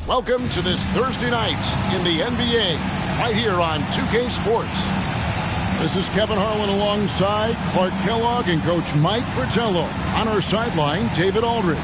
Welcome to this Thursday night in the NBA, right here on 2K Sports. This is Kevin Harlan alongside Clark Kellogg and Coach Mike Fratello. On our sideline, David Aldridge.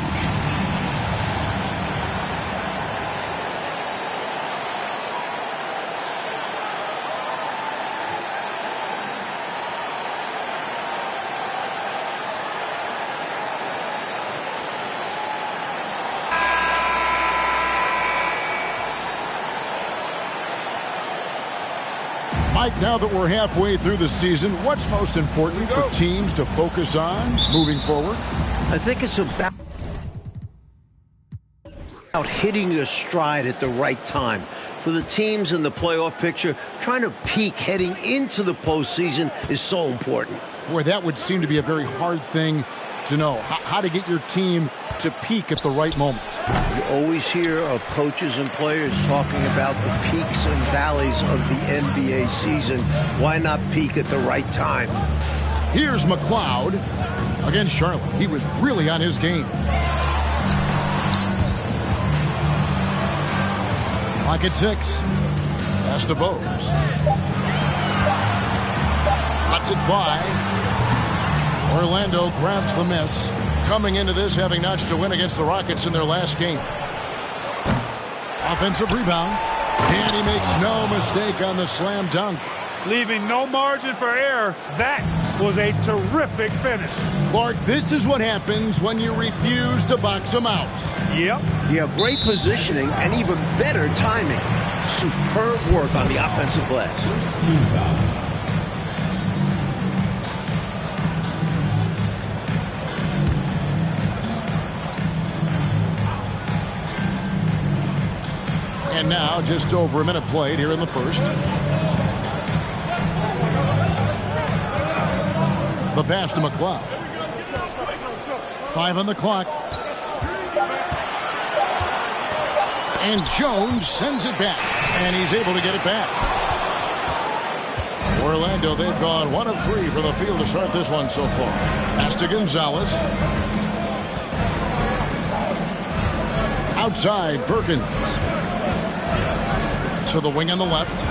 Mike, now that we're halfway through the season, what's most important for teams to focus on moving forward? I think it's about hitting your stride at the right time. For the teams in the playoff picture, trying to peak heading into the postseason is so important. Boy, that would seem to be a very hard thing to know, how to get your team to peak at the right moment. You always hear of coaches and players talking about the peaks and valleys of the NBA season. Why not peak at the right time? Here's McLeod against Charlotte. He was really on his game. Clock at 6. Pass to Bose. Lets it fly. Orlando grabs the miss. Coming into this, having notched a win against the Rockets in their last game. Offensive rebound. And he makes no mistake on the slam dunk. Leaving no margin for error. That was a terrific finish. Clark, this is what happens when you refuse to box them out. Yep. You have great positioning and even better timing. Superb work on the offensive glass. And now, just over a minute played here in the first. The pass to McLeod. 5 on the clock. And Jones sends it back. And he's able to get it back. Orlando, they've gone 1 of 3 from the field to start this one so far. Pass to Gonzalez. Outside, Perkins. To the wing on the left.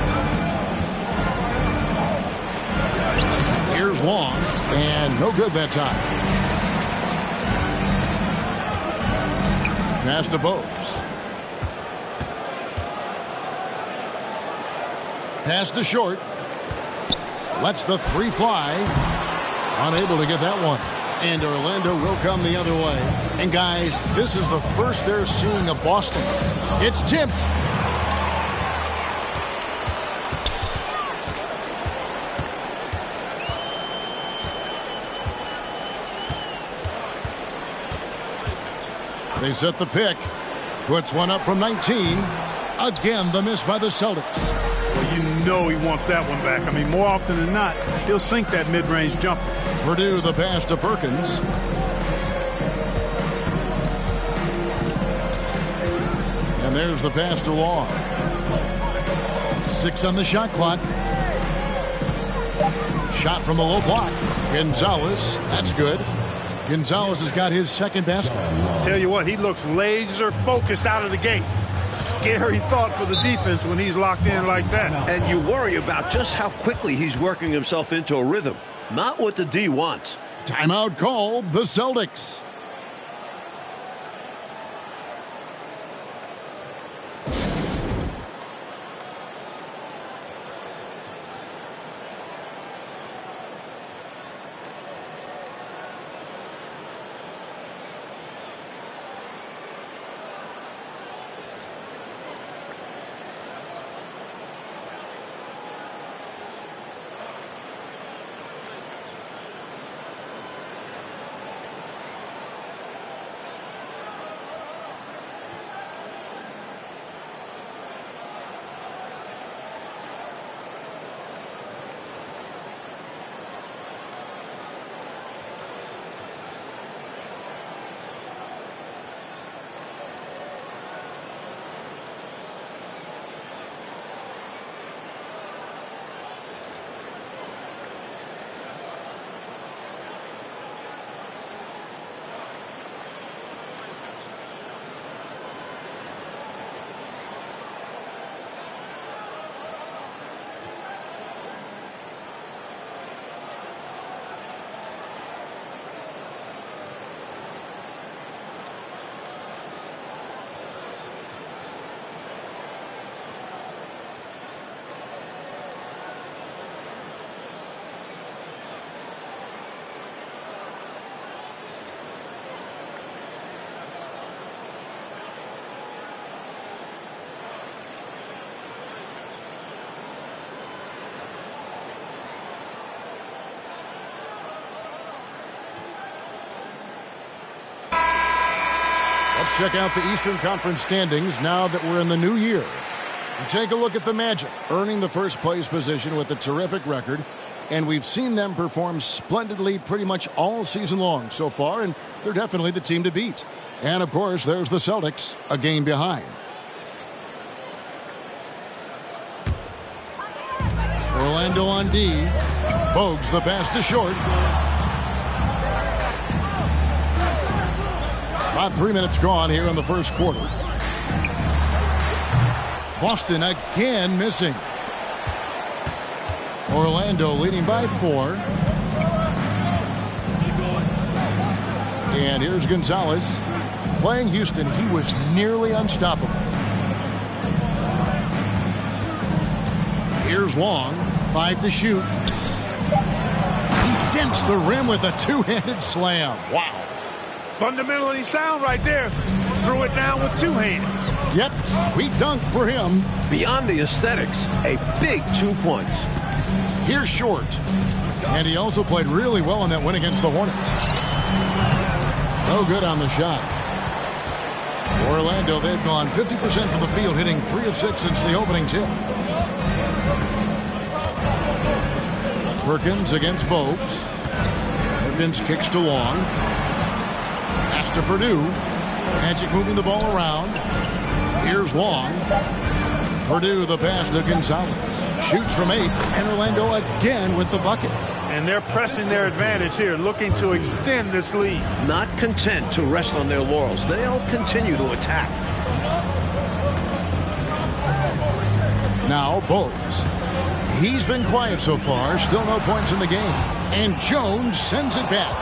Here's Long, and no good that time. Pass to Bose. Pass to Short. Lets the 3 fly. Unable to get that one. And Orlando will come the other way. And guys, this is the first they're seeing of Boston. It's tipped. They set the pick. Puts one up from 19. Again, the miss by the Celtics. Well, you know he wants that one back. I mean, more often than not, he'll sink that mid-range jumper. Purdue, the pass to Perkins. And there's the pass to Long. 6 on the shot clock. Shot from the low block. Gonzalez, that's good. Gonzalez has got his second basket. Tell you what, he looks laser focused out of the gate. Scary thought for the defense when he's locked in like that. And you worry about just how quickly he's working himself into a rhythm. Not what the D wants. Timeout called, the Celtics. Let's check out the Eastern Conference standings now that we're in the new year. You take a look at the Magic, earning the first place position with a terrific record. And we've seen them perform splendidly pretty much all season long so far, and they're definitely the team to beat. And, of course, there's the Celtics, a game behind. Orlando on D. Bogues the pass to short. About 3 minutes gone here in the first quarter. Boston again missing. Orlando leading by 4. And here's Gonzalez. Playing Houston, he was nearly unstoppable. Here's Long. 5 to shoot. He dents the rim with a two-handed slam. Wow. Fundamentally sound right there. Threw it down with 2 hands. Yep, sweet dunk for him. Beyond the aesthetics, a big 2 points. Here's Short. And he also played really well in that win against the Hornets. No good on the shot. Orlando, they've gone 50% from the field, hitting 3 of 6 since the opening tip. Perkins against Bogues. Perkins kicks to Long. Pass to Purdue. Magic moving the ball around. Here's Long. Purdue the pass to Gonzalez. Shoots from 8, and Orlando again with the bucket. And they're pressing their advantage here, looking to extend this lead. Not content to rest on their laurels. They'll continue to attack. Now Bogues. He's been quiet so far. Still no points in the game. And Jones sends it back.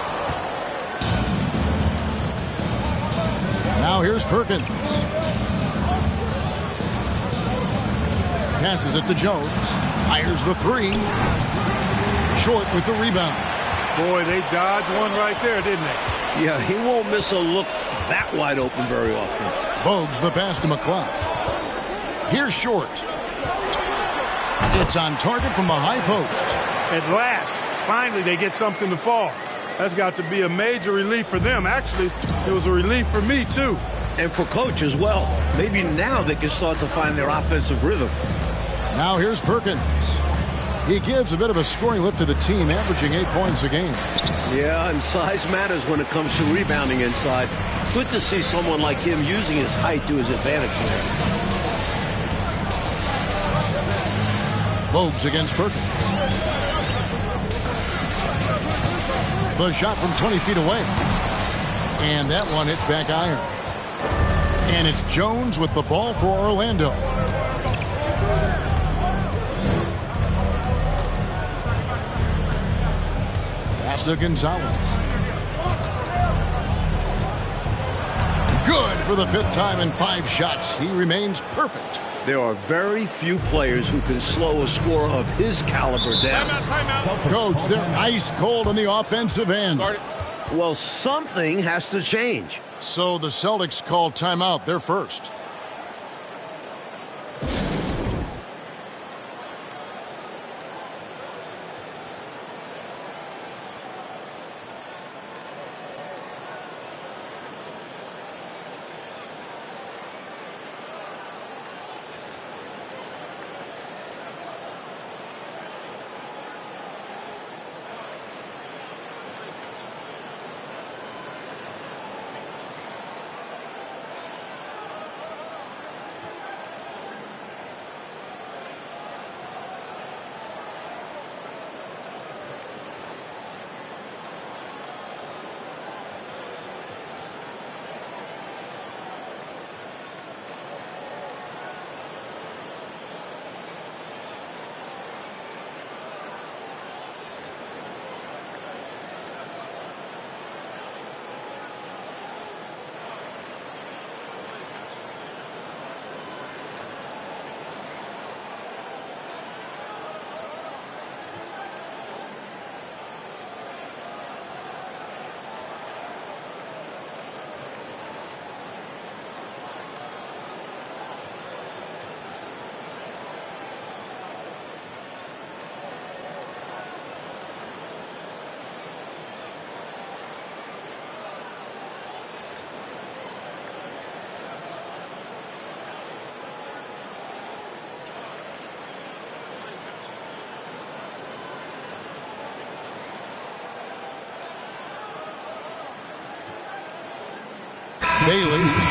Now here's Perkins. Passes it to Jones. Fires the 3. Short with the rebound. Boy, they dodged one right there, didn't they? Yeah, he won't miss a look that wide open very often. Bogues the pass to McCloud. Here's Short. It's on target from the high post. At last, finally they get something to fall. That's got to be a major relief for them. Actually, it was a relief for me, too. And for coach as well. Maybe now they can start to find their offensive rhythm. Now here's Perkins. He gives a bit of a scoring lift to the team, averaging 8 points a game. Yeah, and size matters when it comes to rebounding inside. Good to see someone like him using his height to his advantage there. Bogues against Perkins. The shot from 20 feet away. And that one hits back iron. And it's Jones with the ball for Orlando. Pass to Gonzalez. Good for the 5th time in 5 shots. He remains perfect. There are very few players who can slow a scorer of his caliber down. Timeout. Coach, they're ice cold on the offensive end. Well, something has to change. So the Celtics call timeout. They're first.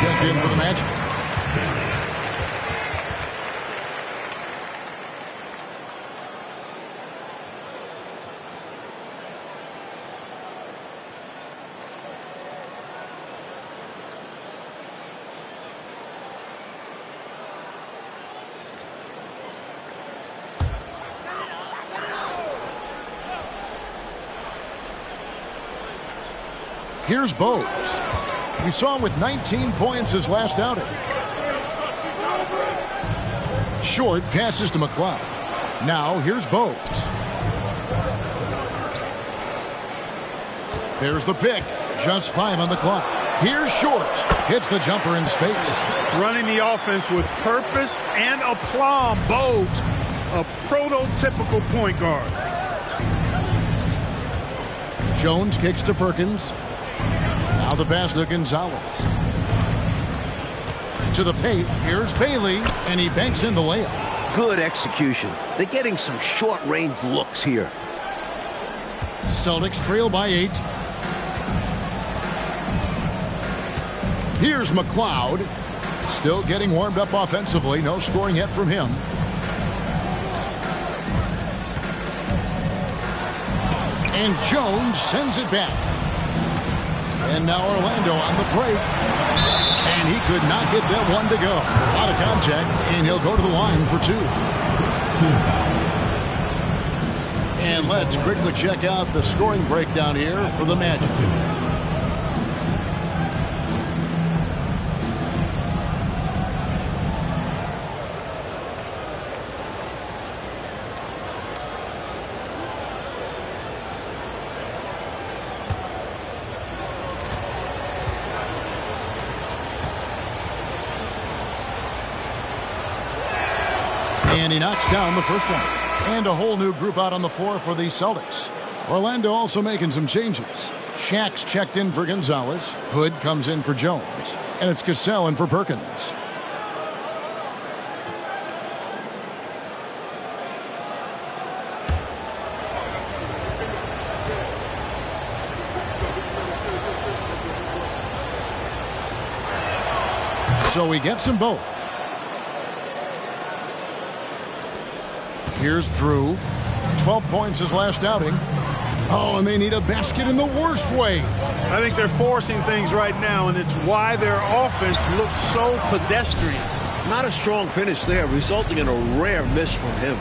checked in for the Magic. Here's Bose. We saw him with 19 points his last outing. Short passes to McLeod. Now here's Bose. There's the pick. Just 5 on the clock. Here's Short. Hits the jumper in space. Running the offense with purpose and aplomb. Bose, a prototypical point guard. Jones kicks to Perkins. Now the pass to Gonzalez. To the paint. Here's Bailey, and he banks in the layup. Good execution. They're getting some short-range looks here. Celtics trail by 8. Here's McLeod. Still getting warmed up offensively. No scoring yet from him. And Jones sends it back. And now Orlando on the break. And he could not get that one to go. A lot of contact, and he'll go to the line for 2. And let's quickly check out the scoring breakdown here for the Magic. And he knocks down the first one. And a whole new group out on the floor for the Celtics. Orlando also making some changes. Shaq's checked in for Gonzalez. Hood comes in for Jones. And it's Cassell in for Perkins. So he gets them both. Here's Drew. 12 points his last outing. Oh, and they need a basket in the worst way. I think they're forcing things right now, and it's why their offense looks so pedestrian. Not a strong finish there, resulting in a rare miss from him.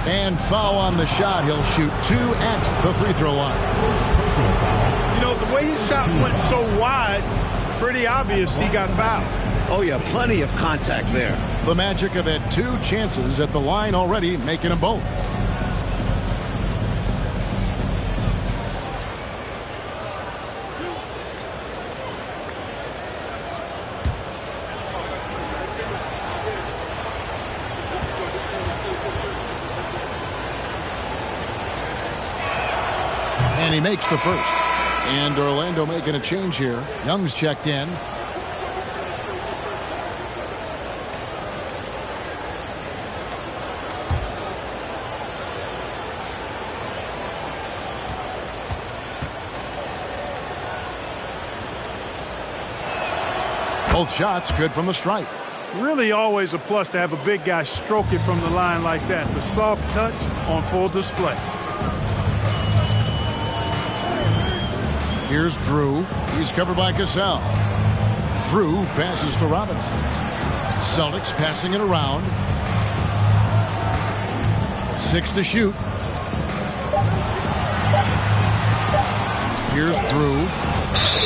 And foul on the shot. He'll shoot 2 at the free throw line. You know, the way his shot went so wide, pretty obvious he got fouled. Oh, yeah, plenty of contact there. The Magic have had 2 chances at the line already, making them both. And he makes the first. And Orlando making a change here. Young's checked in. Both shots good from the stripe. Really always a plus to have a big guy stroke it from the line like that. The soft touch on full display. Here's Drew. He's covered by Cassell. Drew passes to Robinson. Celtics passing it around. 6 to shoot. Here's Drew.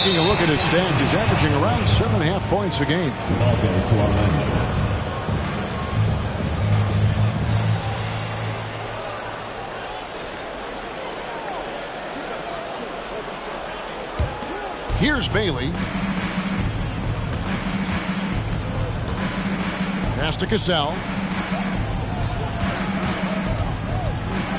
Taking a look at his stats, he's averaging around 7.5 points a game. Ball goes to Orlando. Here's Bailey. Pass to Cassell.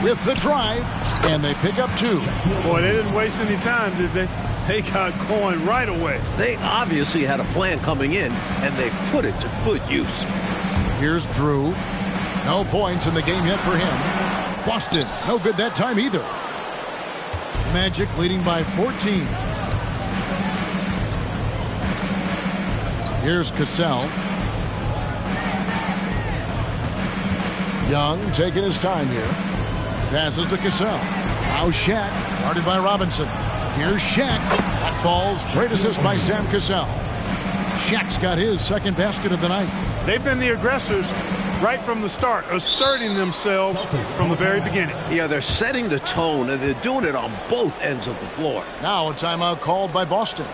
With the drive, and they pick up 2. Boy, they didn't waste any time, did they? They got going right away. They obviously had a plan coming in, and they've put it to good use. Here's Drew. No points in the game yet for him. Boston, no good that time either. Magic leading by 14. Here's Cassell. Young taking his time here. Passes to Cassell. Now Shaq, guarded by Robinson. Here's Shaq. That falls. Great assist by Sam Cassell. Shaq's got his second basket of the night. They've been the aggressors right from the start, asserting themselves from the very beginning. Yeah, they're setting the tone, and they're doing it on both ends of the floor. Now a timeout called by Boston.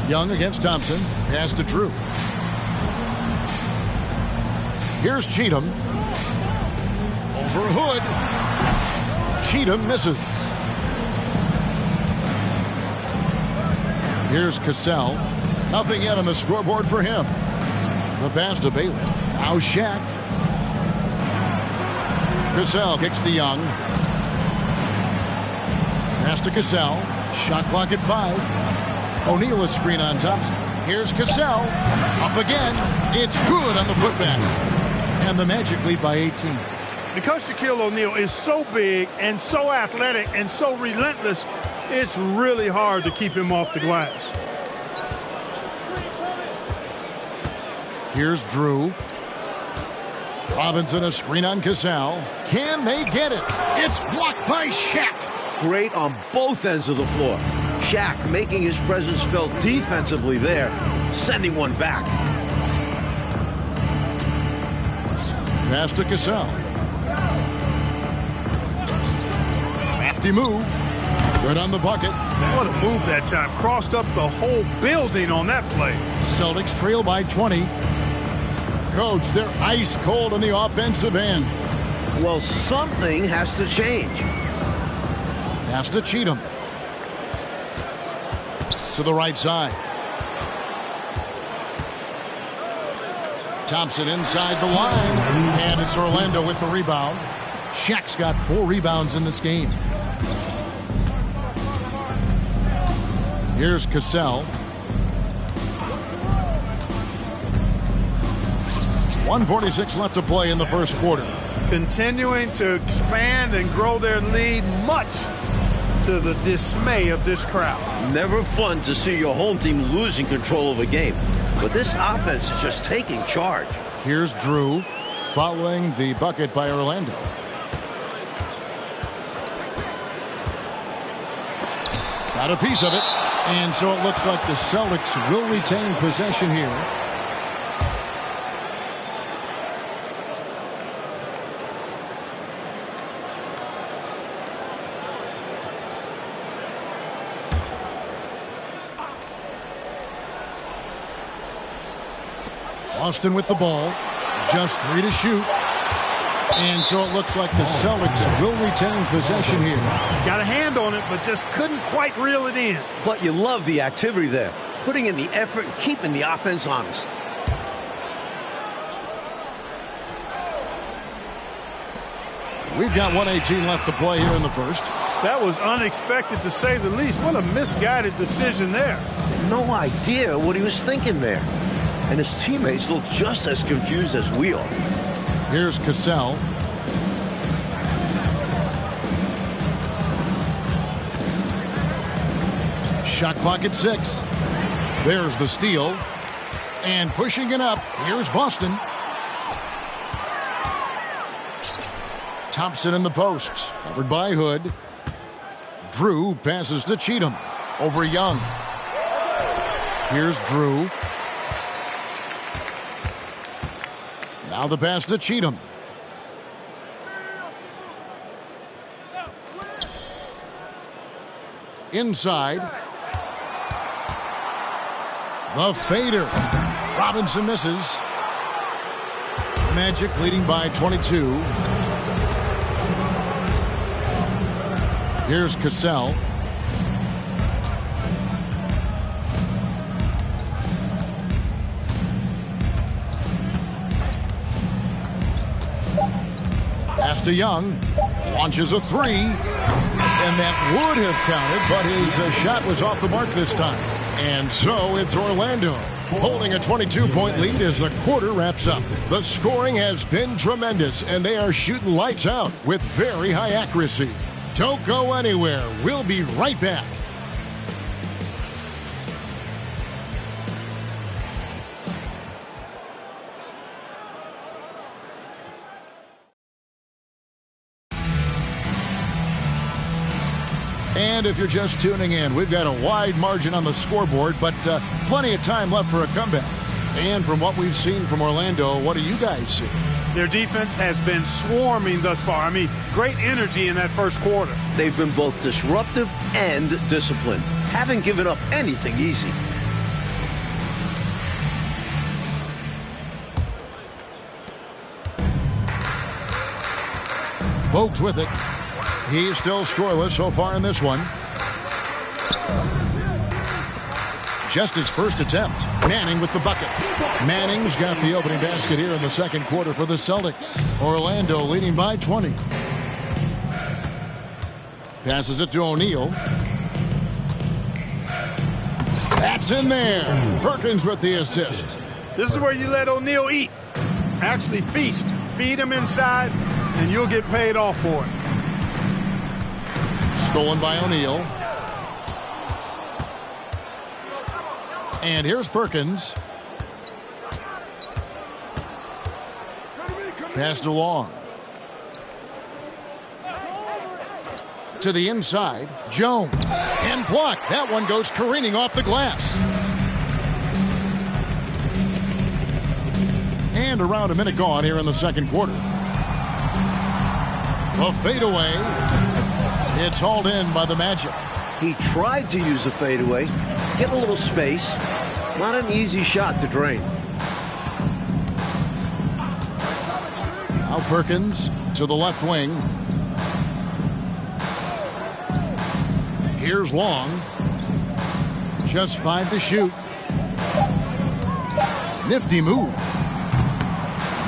Young against Thompson. Pass to Drew. Here's Cheatham. Over Hood. Cheatham misses. Here's Cassell. Nothing yet on the scoreboard for him. The pass to Bailey. Now Shaq. Cassell kicks to Young. Pass to Cassell. Shot clock at 5. O'Neal a screen on Thompson. Here's Cassell. Up again. It's good on the putback. And the Magic lead by 18. Because Shaquille O'Neal is so big and so athletic and so relentless, it's really hard to keep him off the glass. Here's Drew. Robinson a screen on Cassell. Can they get it? It's blocked by Shaq. Great on both ends of the floor. Shaq making his presence felt defensively there, sending one back. Pass to Cassell. Crafty move. Good on the bucket. What a move that time. Crossed up the whole building on that play. Celtics trail by 20. Coach, they're ice cold on the offensive end. Well, something has to change. Pass to Cheatham. To the right side. Thompson inside the line. And it's Orlando with the rebound. Shaq's got 4 rebounds in this game. Here's Cassell. 1:46 left to play in the first quarter. Continuing to expand and grow their lead, much to the dismay of this crowd. Never fun to see your home team losing control of a game. But this offense is just taking charge. Here's Drew following the bucket by Orlando. Got a piece of it. And so it looks like the Celtics will retain possession here. Boston with the ball. Just 3 to shoot. And so it looks like the Celtics will retain possession here. Got a hand on it, but just couldn't quite reel it in. But you love the activity there. Putting in the effort and keeping the offense honest. We've got 1:18 left to play here in the first. That was unexpected to say the least. What a misguided decision there. No idea what he was thinking there. And his teammates look just as confused as we are. Here's Cassell. Shot clock at 6. There's the steal. And pushing it up, here's Boston. Thompson in the posts, covered by Hood. Drew passes to Cheatham over Young. Here's Drew. Now the pass to Cheatham. Inside. The fader. Robinson misses. Magic leading by 22. Here's Cassell. Pass to Young. Launches a 3. And that would have counted, but his shot was off the mark this time. And so it's Orlando holding a 22-point lead as the quarter wraps up. The scoring has been tremendous, and they are shooting lights out with very high accuracy. Don't go anywhere. We'll be right back. And if you're just tuning in, we've got a wide margin on the scoreboard, but plenty of time left for a comeback. And from what we've seen from Orlando, what do you guys see? Their defense has been swarming thus far. I mean, great energy in that first quarter. They've been both disruptive and disciplined. Haven't given up anything easy. Bogues with it. He's still scoreless so far in this one. Just his first attempt. Manning with the bucket. Manning's got the opening basket here in the second quarter for the Celtics. Orlando leading by 20. Passes it to O'Neal. That's in there. Perkins with the assist. This is where you let O'Neal eat. Actually feast. Feed him inside, and you'll get paid off for it. Stolen by O'Neal. And here's Perkins. Passed along. To the inside. Jones. And blocked. That one goes careening off the glass. And around a minute gone here in the second quarter. A fadeaway. It's hauled in by the Magic. He tried to use the fadeaway, get a little space. Not an easy shot to drain. Now Perkins to the left wing. Here's Long. Just 5 to shoot. Nifty move.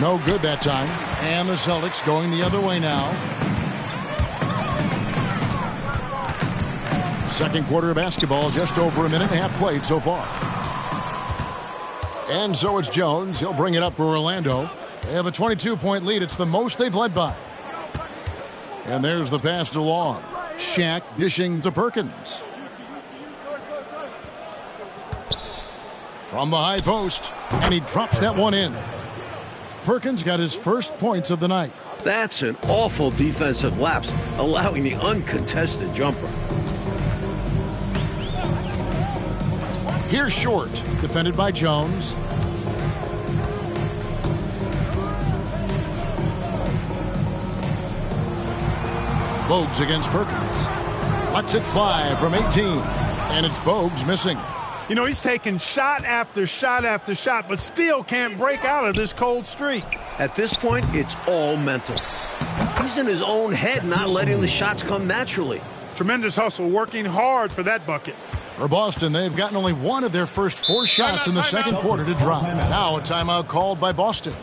No good that time. And the Celtics going the other way now. Second quarter of basketball, just over a minute and a half played so far. And so it's Jones. He'll bring it up for Orlando. They have a 22-point lead. It's the most they've led by. And there's the pass to Long. Shaq dishing to Perkins. From the high post. And he drops that one in. Perkins got his first points of the night. That's an awful defensive lapse, allowing the uncontested jumper. Here's Short, defended by Jones. Bogues against Perkins. Lets it fly from 18. And it's Bogues missing. You know, he's taking shot after shot after shot, but still can't break out of this cold streak. At this point, it's all mental. He's in his own head, not letting the shots come naturally. Tremendous hustle, working hard for that bucket. For Boston, they've gotten only one of their first 4 shots in the second quarter to drop. Now a timeout called by Boston.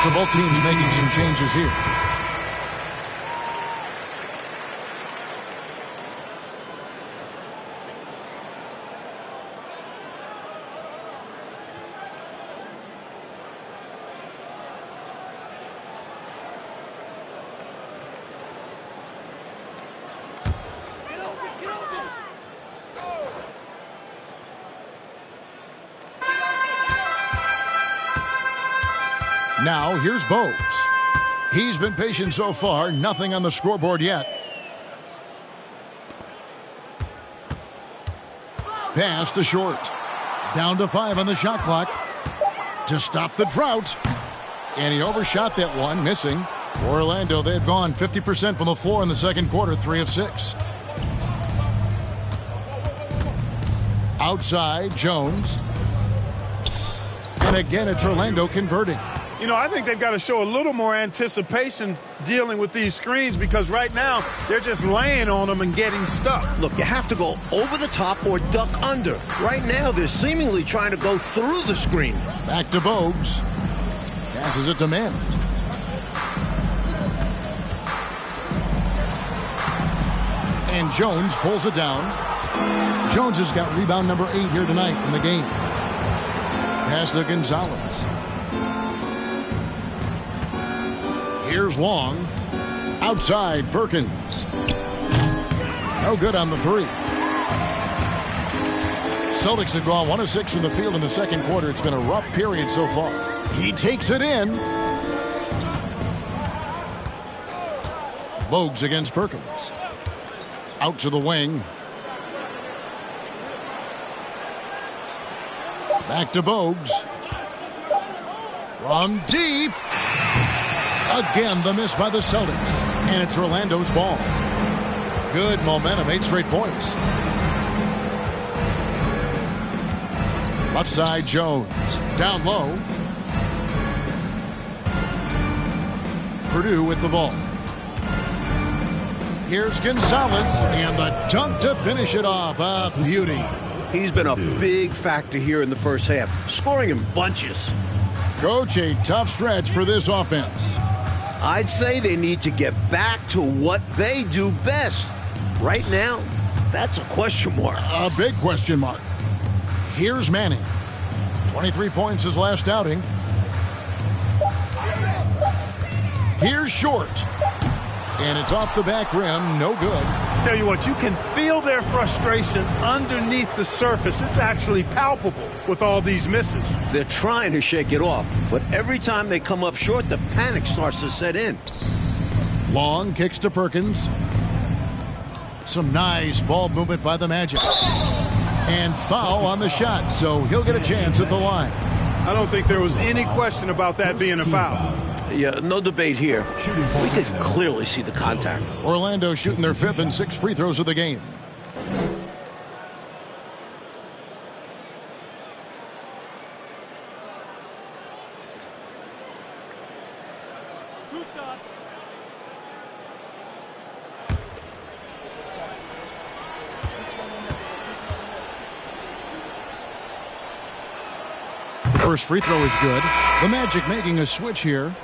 So both teams making some changes here. Now, here's Bogues. He's been patient so far, nothing on the scoreboard yet. Pass to Short. Down to 5 on the shot clock. To stop the drought. And he overshot that one, missing. For Orlando, they've gone 50% from the floor in the second quarter, 3 of 6. Outside, Jones. And again, it's Orlando converting. You know, I think they've got to show a little more anticipation dealing with these screens because right now they're just laying on them and getting stuck. Look, you have to go over the top or duck under. Right now, they're seemingly trying to go through the screen. Back to Bogues. Passes it to Mann. And Jones pulls it down. Jones has got rebound number 8 here tonight in the game. Pass to Gonzalez. Here's Long. Outside, Perkins. No good on the 3. Celtics have gone 1 of 6 from the field in the second quarter. It's been a rough period so far. He takes it in. Bogues against Perkins. Out to the wing. Back to Bogues. From deep. Again, the miss by the Celtics. And it's Orlando's ball. Good momentum, 8 straight points. Left side, Jones. Down low. Purdue with the ball. Here's Gonzalez. And the dunk to finish it off. A beauty. He's been a big factor here in the first half, scoring in bunches. Coach, a tough stretch for this offense. I'd say they need to get back to what they do best. Right now, that's a question mark. A big question mark. Here's Manning. 23 points his last outing. Here's Short. And it's off the back rim. No good. Tell you what, you can feel their frustration underneath the surface. It's actually palpable with all these misses. They're trying to shake it off, but every time they come up short, the panic starts to set in. Long kicks to Perkins. Some nice ball movement by the Magic. And foul on the shot, so he'll get a chance at the line. I don't think there was any question about that being a foul. Yeah, no debate here. We could clearly see the contact. Orlando shooting their 5th and 6th free throws of the game. First free throw is good. The Magic making a switch here.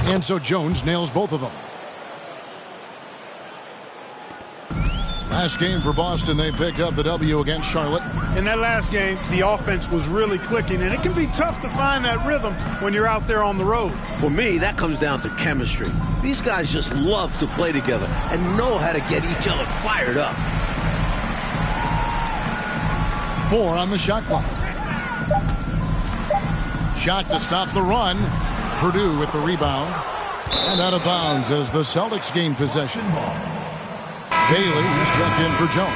And so Jones nails both of them. Last game for Boston, they picked up the W against Charlotte. In that last game, the offense was really clicking, and it can be tough to find that rhythm when you're out there on the road. For me, that comes down to chemistry. These guys just love to play together and know how to get each other fired up. 4 on the shot clock. Shot to stop the run. Purdue with the rebound. And out of bounds as the Celtics gain possession. Bailey is checked in for Jones.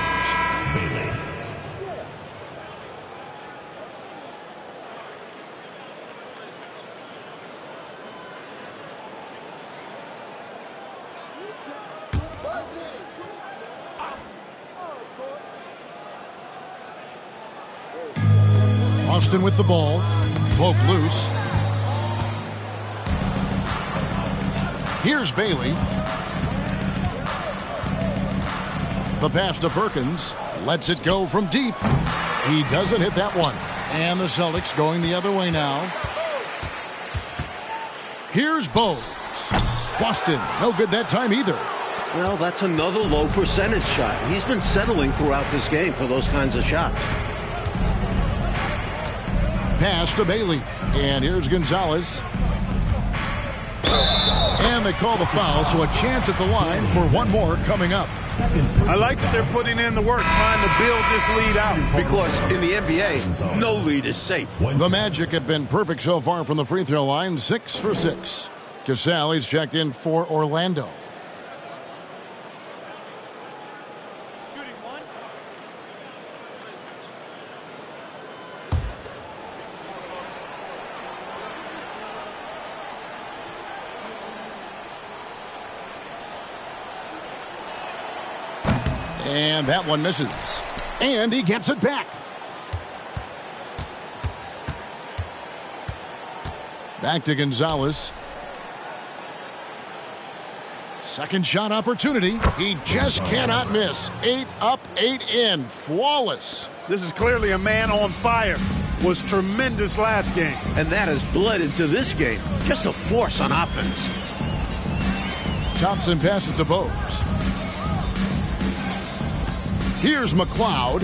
Austin with the ball. Poke loose. Here's Bailey. The pass to Perkins. Lets it go from deep. He doesn't hit that one. And the Celtics going the other way now. Here's Bowes. Boston, no good that time either. Well, that's another low percentage shot. He's been settling throughout this game for those kinds of shots. Pass to Bailey. And here's Gonzalez. And they call the foul, so a chance at the line for one more coming up. I like that they're putting in the work, trying to build this lead out. Because in the NBA, no lead is safe. The Magic have been perfect so far from the free throw line, 6 for 6. Casale's checked in for Orlando. And that one misses. And he gets it back. Back to Gonzalez. Second shot opportunity. He just cannot miss. 8 up, 8 in. Flawless. This is clearly a man on fire. Was tremendous last game. And that has bled into this game. Just a force on offense. Thompson passes to Bowes. Here's McLeod.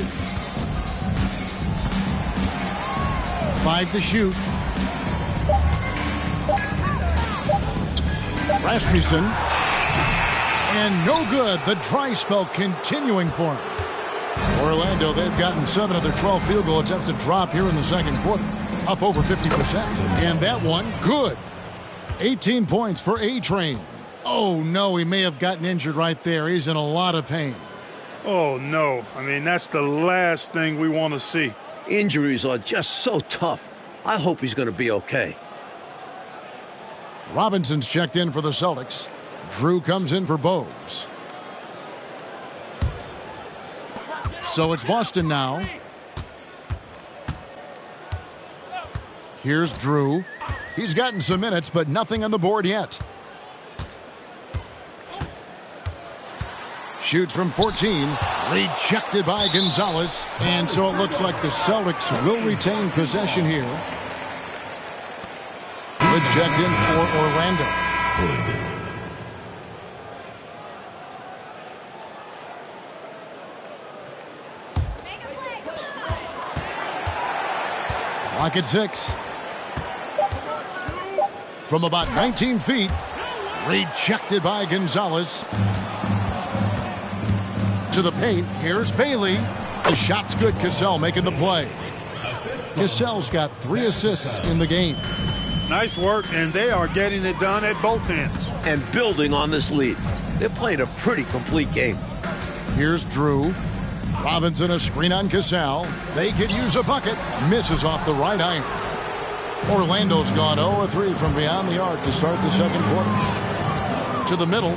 5 to shoot. Rasmussen. And no good. The dry spell continuing for him. Orlando, they've gotten 7 of their 12 field goal attempts to drop here in the second quarter. Up over 50%. And that one, good. 18 points for A-Train. Oh, no, he may have gotten injured right there. He's in a lot of pain. Oh, no. I mean, that's the last thing we want to see. Injuries are just so tough. I hope he's going to be okay. Robinson's checked in for the Celtics. Drew comes in for Bowes. So it's Boston now. Here's Drew. He's gotten some minutes, but nothing on the board yet. Shoots from 14. Rejected by Gonzalez. And so it looks like the Celtics will retain possession here. With checked in for Orlando. Clock at 6. From about 19 feet. Rejected by Gonzalez. To the paint. Here's Bailey. The shot's good. Cassell making the play. Cassell's got 3 assists in the game. Nice work, and they are getting it done at both ends. And building on this lead. They're playing a pretty complete game. Here's Drew. Robinson a screen on Cassell. They could use a bucket. Misses off the right iron. Orlando's gone 0-3 from beyond the arc to start the second quarter. To the middle.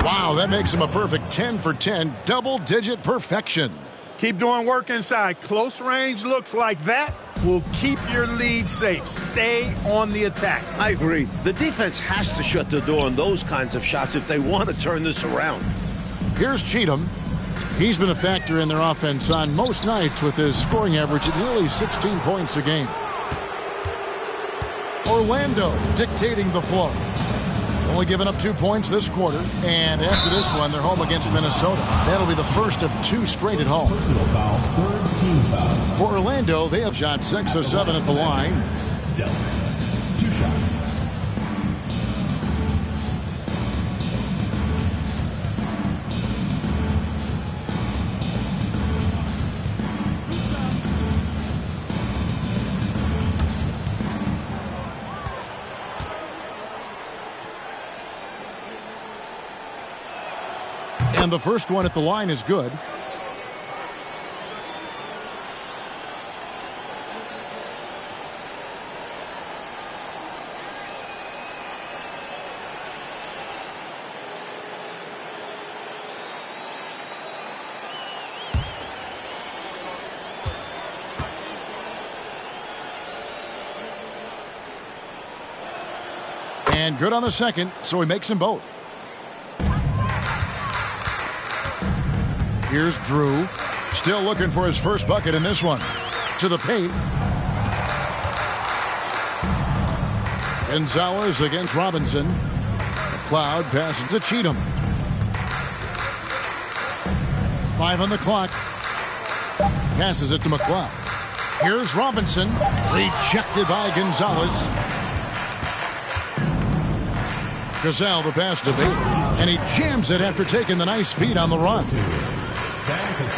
Wow, that makes him a perfect 10 for 10. Double-digit perfection. Keep doing work inside. Close range looks like that will keep your lead safe. Stay on the attack. I agree. The defense has to shut the door on those kinds of shots if they want to turn this around. Here's Cheatham. He's been a factor in their offense on most nights with his scoring average at nearly 16 points a game. Orlando dictating the flow. Only giving up 2 points this quarter. And after this one, they're home against Minnesota. That'll be the first of 2 straight at home. Personal foul, third team foul. For Orlando, they have shot 6 of 7 at the line. Dealt. 2 shots. And the first one at the line is good. And good on the second, so he makes them both. Here's Drew. Still looking for his first bucket in this one. To the paint. Gonzalez against Robinson. McLeod passes to Cheatham. 5 on the clock. Passes it to McLeod. Here's Robinson. Rejected by Gonzalez. Cassell the pass to Bailey. And he jams it after taking the nice feed on the run.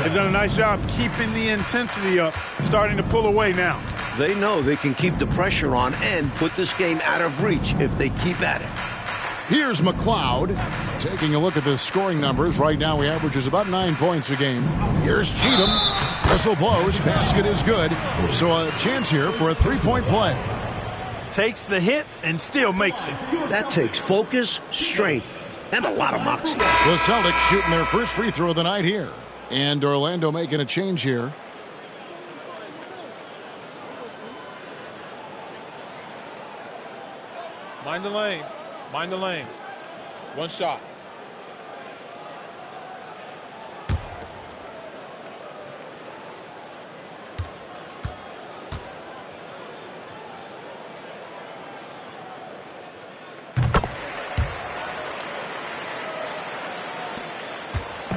They've done a nice job keeping the intensity up, starting to pull away now. They know they can keep the pressure on and put this game out of reach if they keep at it. Here's McLeod. Taking a look at the scoring numbers. Right now he averages about 9 points a game. Here's Cheatham. Whistle blows. Basket is good. So a chance here for a 3-point play. Takes the hit and still makes it. That takes focus, strength, and a lot of moxie. The Celtics shooting their first free throw of the night here. And Orlando making a change here. Mind the lanes. Mind the lanes. One shot.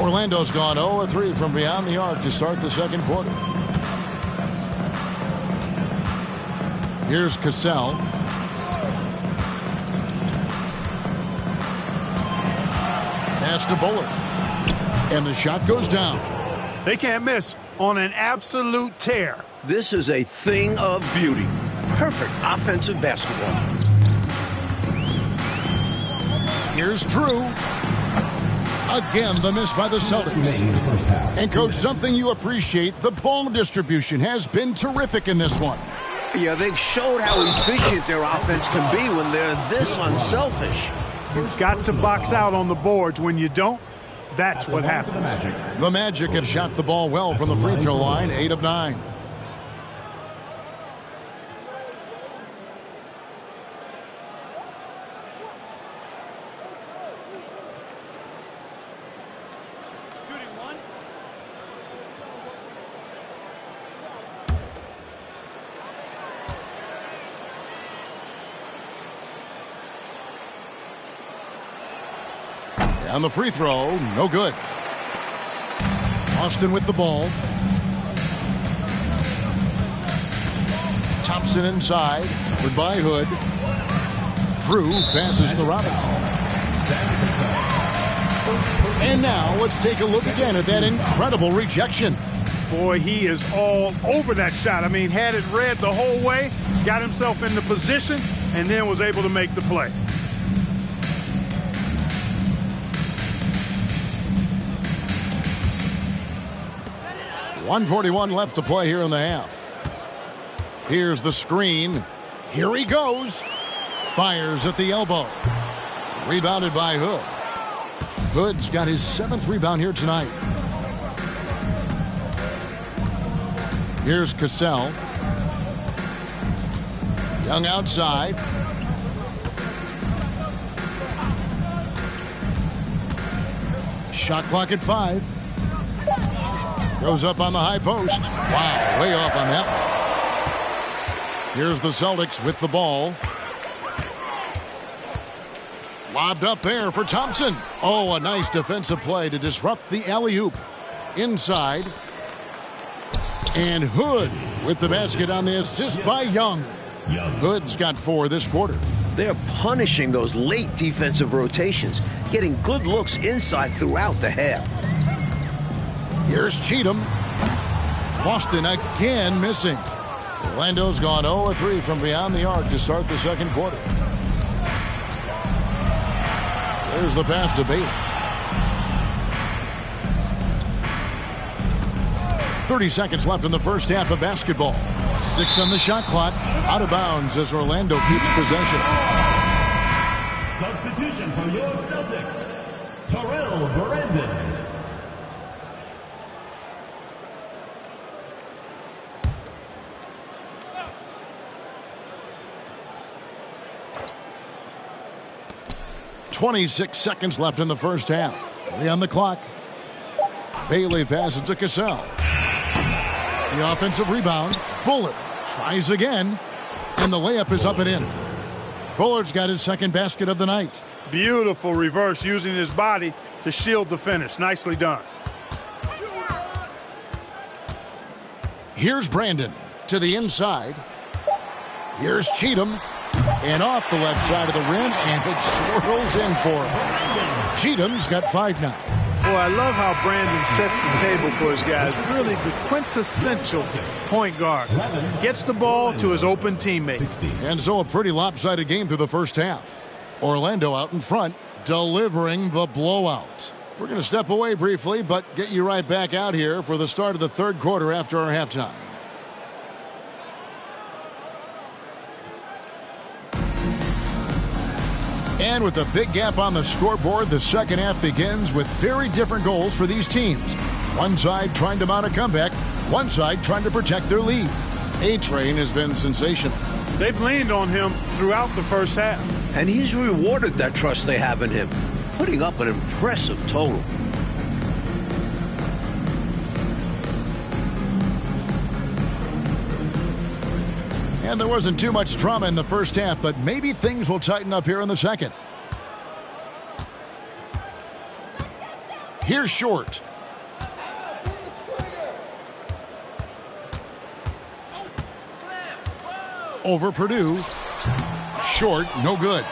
Orlando's gone 0-3 from beyond the arc to start the second quarter. Here's Cassell. Pass to Bullard. And the shot goes down. They can't miss on an absolute tear. This is a thing of beauty. Perfect offensive basketball. Here's Drew. Again, the miss by the Celtics. And, Coach, something you appreciate, the ball distribution has been terrific in this one. Yeah, they've showed how efficient their offense can be when they're this unselfish. You've got to box out on the boards. When you don't, that's what happens. The Magic have shot the ball well from the free throw line, 8 of 9. And the free throw, no good. Austin with the ball. Thompson inside, covered by Hood. Drew passes to Robinson. And now let's take a look again at that incredible rejection. Boy, he is all over that shot. I mean, had it read the whole way, got himself in the position, and then was able to make the play. .141 left to play here in the half. Here's the screen. Here he goes. Fires at the elbow. Rebounded by Hood. Hood's got his 7th rebound here tonight. Here's Cassell. Young outside. Shot clock at 5. Goes up on the high post. Wow, way off on that one. Here's the Celtics with the ball. Lobbed up there for Thompson. Oh, a nice defensive play to disrupt the alley-oop. Inside. And Hood with the basket on the assist by Young. Hood's got 4 this quarter. They're punishing those late defensive rotations, getting good looks inside throughout the half. Here's Cheatham. Boston again missing. Orlando's gone 0-3 from beyond the arc to start the second quarter. There's the pass to Bailey. 30 seconds left in the first half of basketball. 6 on the shot clock. Out of bounds as Orlando keeps possession. Substitution for your Celtics, Terrell Brandon. .26 seconds left in the first half. 3 on the clock. Bailey passes to Cassell. The offensive rebound. Bullard tries again. And the layup is up and in. Bullard's got his 2nd basket of the night. Beautiful reverse using his body to shield the finish. Nicely done. Here's Brandon to the inside. Here's Cheatham. And off the left side of the rim, and it swirls in for him. Cheatham's got 5 now. Boy, I love how Brandon sets the table for his guys. Really the quintessential point guard. Gets the ball to his open teammate. And so a pretty lopsided game through the first half. Orlando out in front, delivering the blowout. We're going to step away briefly, but get you right back out here for the start of the third quarter after our halftime. And with a big gap on the scoreboard, the second half begins with very different goals for these teams. One side trying to mount a comeback, one side trying to protect their lead. A-Train has been sensational. They've leaned on him throughout the first half. And he's rewarded that trust they have in him, putting up an impressive total. And there wasn't too much drama in the first half, but maybe things will tighten up here in the second. Here's Short. Over Purdue. Short, no good.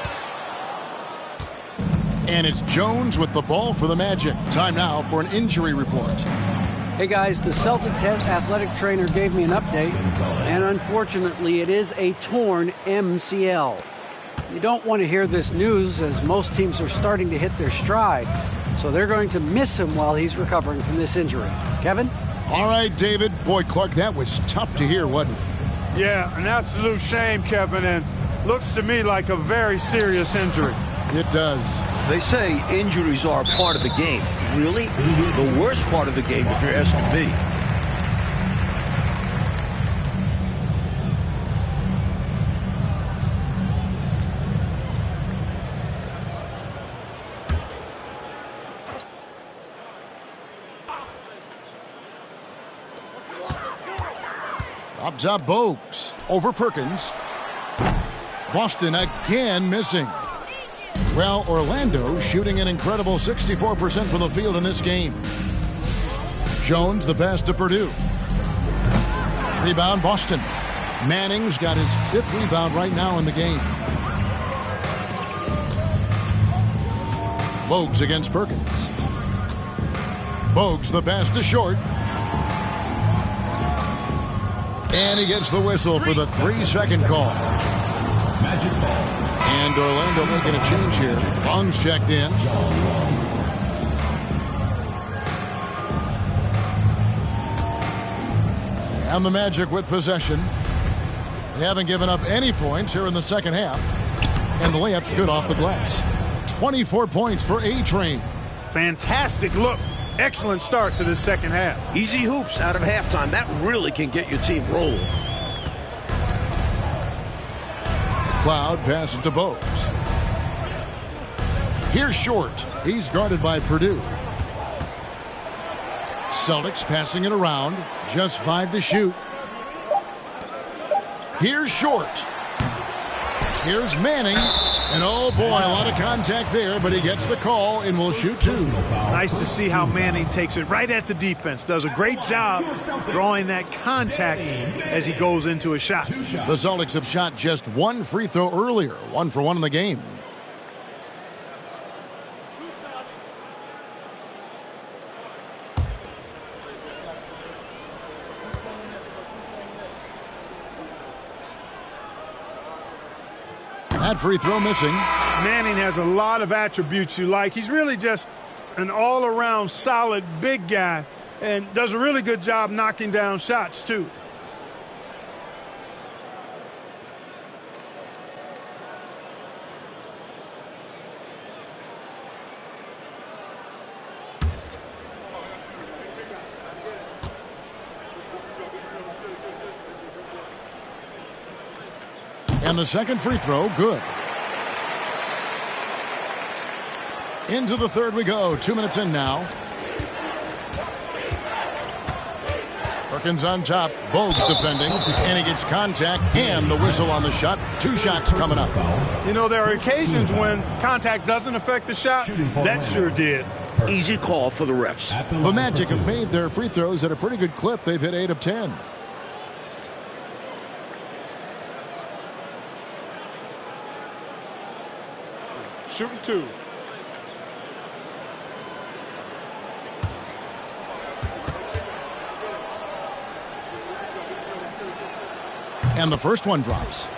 And it's Jones with the ball for the Magic. Time now for an injury report. Hey guys, the Celtics head athletic trainer gave me an update, and unfortunately it is a torn MCL. You don't want to hear this news as most teams are starting to hit their stride, so they're going to miss him while he's recovering from this injury. Kevin? All right, David. Boy, Clark, that was tough to hear, wasn't it? Yeah, an absolute shame, Kevin, and looks to me like a very serious injury. It does. They say injuries are a part of the game. Really? The worst part of the game if you're S&P. Up top, Bogues. Over Perkins. Boston again missing. Well, Orlando shooting an incredible 64% from the field in this game. Jones the pass to Purdue. Rebound Boston. Manning's got his 5th rebound right now in the game. Bogues against Perkins. Bogues the pass to Short. And he gets the whistle for the 3-second call. Magic ball. And Orlando making a change here. Long's checked in. And the Magic with possession. They haven't given up any points here in the second half. And the layup's good off the glass. 24 points for A-Train. Fantastic look. Excellent start to this second half. Easy hoops out of halftime. That really can get your team rolling. Cloud passes to Bogues. Here's Short. He's guarded by Purdue. Celtics passing it around. Just 5 to shoot. Here's Short. Here's Manning. And oh boy, a lot of contact there, but he gets the call and will shoot 2. Nice to see how Manning takes it right at the defense. Does a great job drawing that contact as he goes into a shot. The Celtics have shot just 1 free throw earlier. 1 for 1 in the game. That free throw missing. Manning has a lot of attributes you like. He's really just an all-around solid big guy and does a really good job knocking down shots, too. And the second free throw, good. Into the third we go. 2 minutes in now. Perkins on top. Bogues defending. And he gets contact and the whistle on the shot. 2 shots coming up. You know, there are occasions when contact doesn't affect the shot. That sure did. Easy call for the refs. The Magic have made their free throws at a pretty good clip. They've hit 8 of 10. Shooting 2. And the first one drops.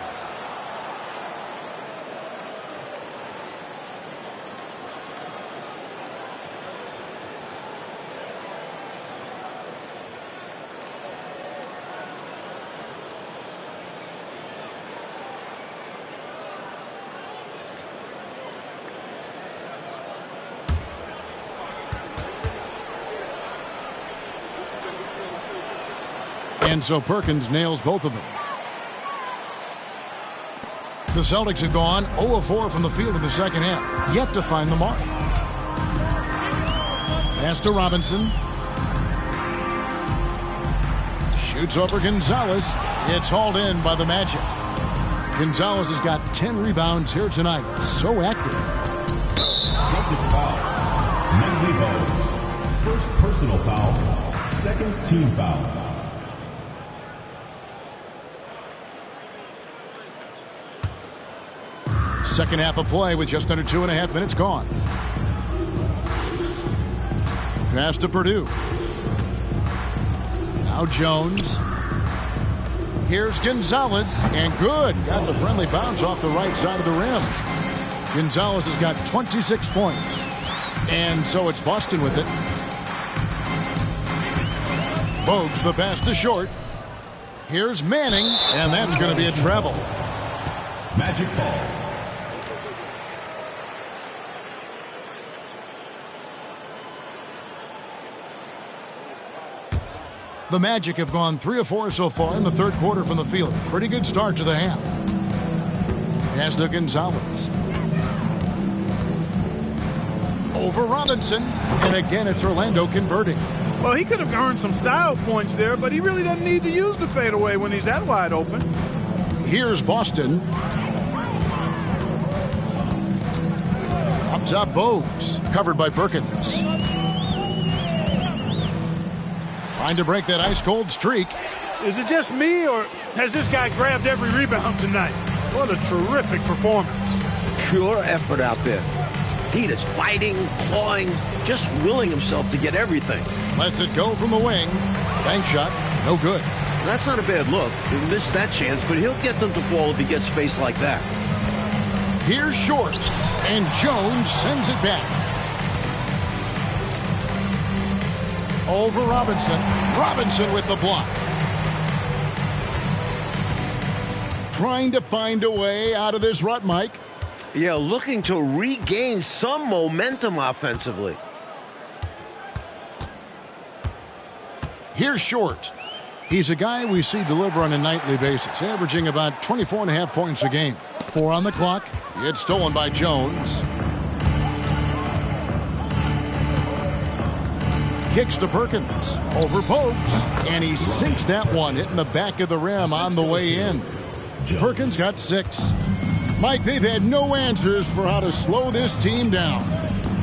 And so Perkins nails both of them. The Celtics have gone 0-4 from the field in the second half, yet to find the mark. Pass to Robinson. Shoots over Gonzalez. It's hauled in by the Magic. Gonzalez has got 10 rebounds here tonight. So active. Celtics foul. Muggsy Bogues. First personal foul. Second team foul. Second half of play with just under 2.5 minutes gone. Pass to Purdue. Now Jones. Here's Gonzalez. And good. Got the friendly bounce off the right side of the rim. Gonzalez has got 26 points. And so it's Boston with it. Bogues the pass to Short. Here's Manning. And that's going to be a travel. Magic ball. The Magic have gone 3 of 4 so far in the third quarter from the field. Pretty good start to the half. Pass to Gonzalez. Over Robinson. And again, it's Orlando converting. Well, he could have earned some style points there, but he really doesn't need to use the fadeaway when he's that wide open. Here's Boston. Up top, Bogues. Covered by Perkins. Trying to break that ice-cold streak. Is it just me, or has this guy grabbed every rebound tonight? What a terrific performance. Pure effort out there. He is fighting, clawing, just willing himself to get everything. Lets it go from the wing. Bank shot, no good. That's not a bad look. He missed that chance, but he'll get them to fall if he gets space like that. Here's Short, and Jones sends it back. Over Robinson. Robinson with the block. Trying to find a way out of this rut, Mike. Yeah, looking to regain some momentum offensively. Here's Short. He's a guy we see deliver on a nightly basis, averaging about 24.5 points a game. 4 on the clock. It's stolen by Jones. Kicks to Perkins. Over Bogues. And he sinks that one, hitting the back of the rim on the way in. Perkins got 6. Mike, they've had no answers for how to slow this team down.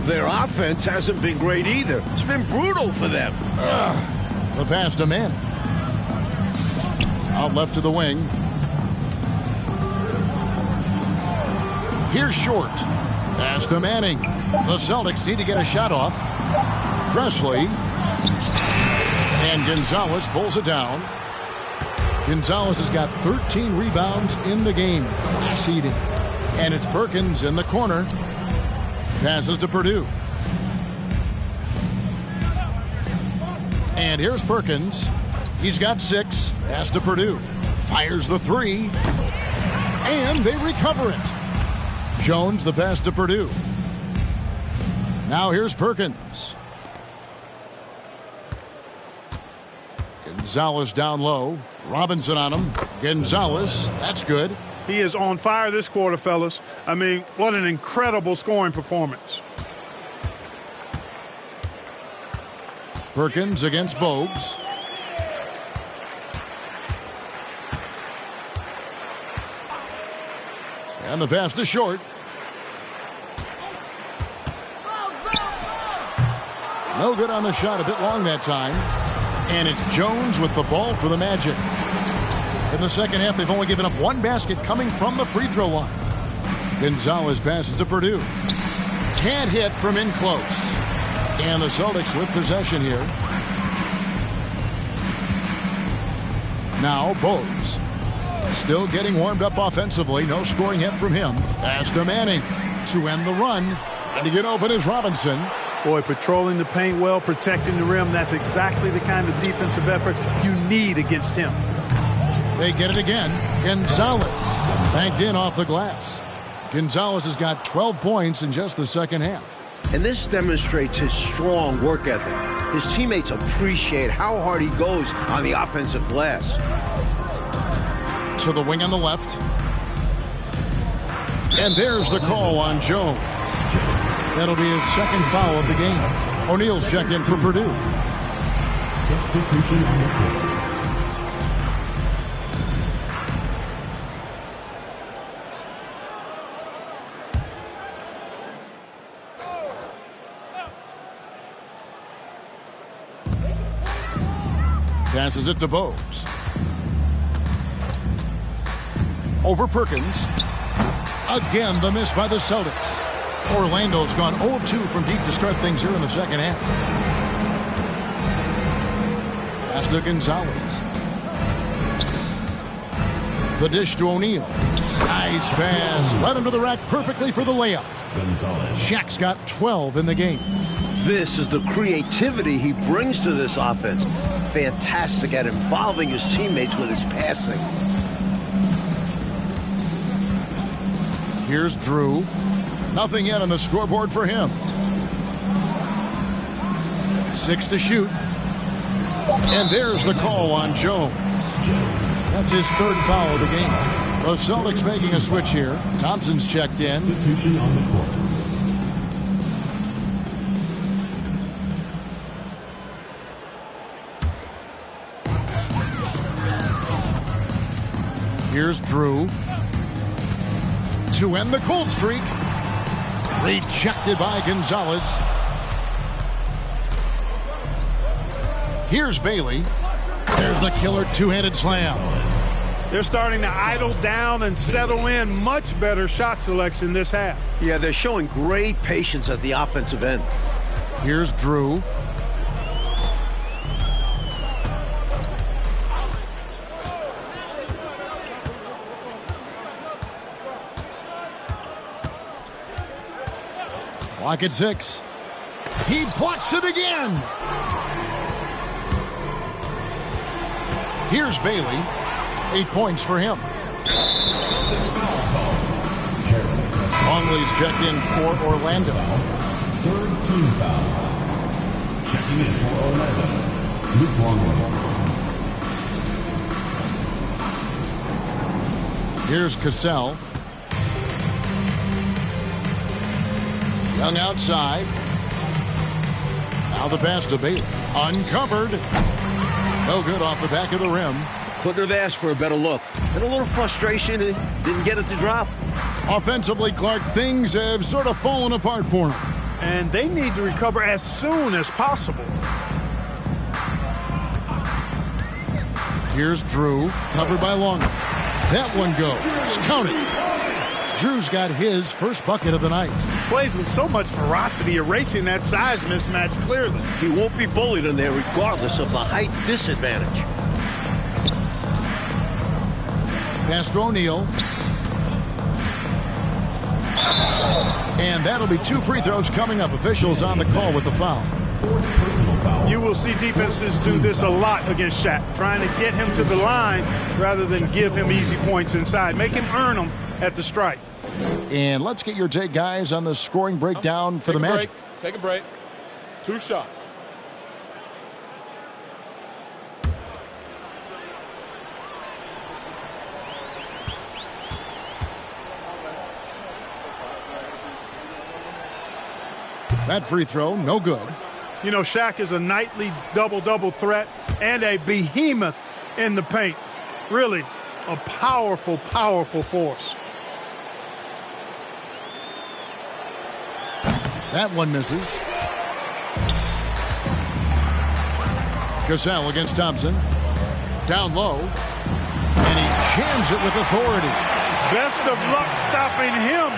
Their offense hasn't been great either. It's been brutal for them. The pass to Manning. Out left to the wing. Here's Short. Pass to Manning. The Celtics need to get a shot off. Presley. And Gonzalez pulls it down. Gonzalez has got 13 rebounds in the game. Class eating. And it's Perkins in the corner. Passes to Purdue. And here's Perkins. He's got 6. Pass to Purdue. Fires the 3. And they recover it. Jones the pass to Purdue. Now here's Perkins. Gonzalez down low. Robinson on him. Gonzalez. That's good. He is on fire this quarter, fellas. I mean, what an incredible scoring performance. Perkins against Bogues. And the pass to Short. No good on the shot, a bit long that time. And it's Jones with the ball for the Magic. In the second half, they've only given up 1 basket coming from the free throw line. Gonzalez passes to Purdue. Can't hit from in close. And the Celtics with possession here. Now Bogues. Still getting warmed up offensively. No scoring hit from him. Pass to Manning to end the run. And to get open is Robinson. Boy, patrolling the paint well, protecting the rim. That's exactly the kind of defensive effort you need against him. They get it again. Gonzalez banked in off the glass. Gonzalez has got 12 points in just the second half. And this demonstrates his strong work ethic. His teammates appreciate how hard he goes on the offensive glass. To the wing on the left. And there's the call on Jones. That'll be his second foul of the game. O'Neal's checked in for Purdue. Substitution on the court. Passes it to Bogues. Over Perkins. Again, the miss by the Celtics. Orlando's gone 0 of 2 from deep to start things here in the second half. Pass to Gonzalez. The dish to O'Neal. Nice pass. Right under the rack perfectly for the layup. Gonzalez. Shaq's got 12 in the game. This is the creativity he brings to this offense. Fantastic at involving his teammates with his passing. Here's Drew. Nothing yet on the scoreboard for him. 6 to shoot. And there's the call on Jones. That's his 3rd foul of the game. The Celtics making a switch here. Thompson's checked in. Substitution on the court. Here's Drew. To end the cold streak. Rejected by Gonzalez. Here's Bailey. There's the killer two-handed slam. They're starting to idle down and settle in. Much better shot selection this half. Yeah, they're showing great patience at the offensive end. Here's Drew. Clock at 6. He blocks it again. Here's Bailey. 8 points for him. Longley's checked in for Orlando. Third team foul. Checking in for Orlando, Luke Longley. Here's Cassell. Young outside. Now the pass to Bailey. Uncovered. No good off the back of the rim. Couldn't have asked for a better look. And a little frustration, didn't get it to drop. Offensively, Clark, things have sort of fallen apart for him. And they need to recover as soon as possible. Here's Drew, covered by Long. That one goes. Count it. Drew's got his first bucket of the night. Plays with so much ferocity, erasing that size mismatch clearly. He won't be bullied in there regardless of the height disadvantage. Pass to O'Neal. And that'll be 2 free throws coming up. Officials on the call with the foul. Fourth personal foul. You will see defenses do this a lot against Shaq, trying to get him to the line rather than give him easy points inside. Make him earn them at the strike. And let's get your take, guys, on the scoring breakdown for the Magic. Take a break. 2 shots. That free throw, no good. You know, Shaq is a nightly double-double threat and a behemoth in the paint. Really a powerful, powerful force. That one misses. Cassell against Thompson. Down low. And he jams it with authority. Best of luck stopping him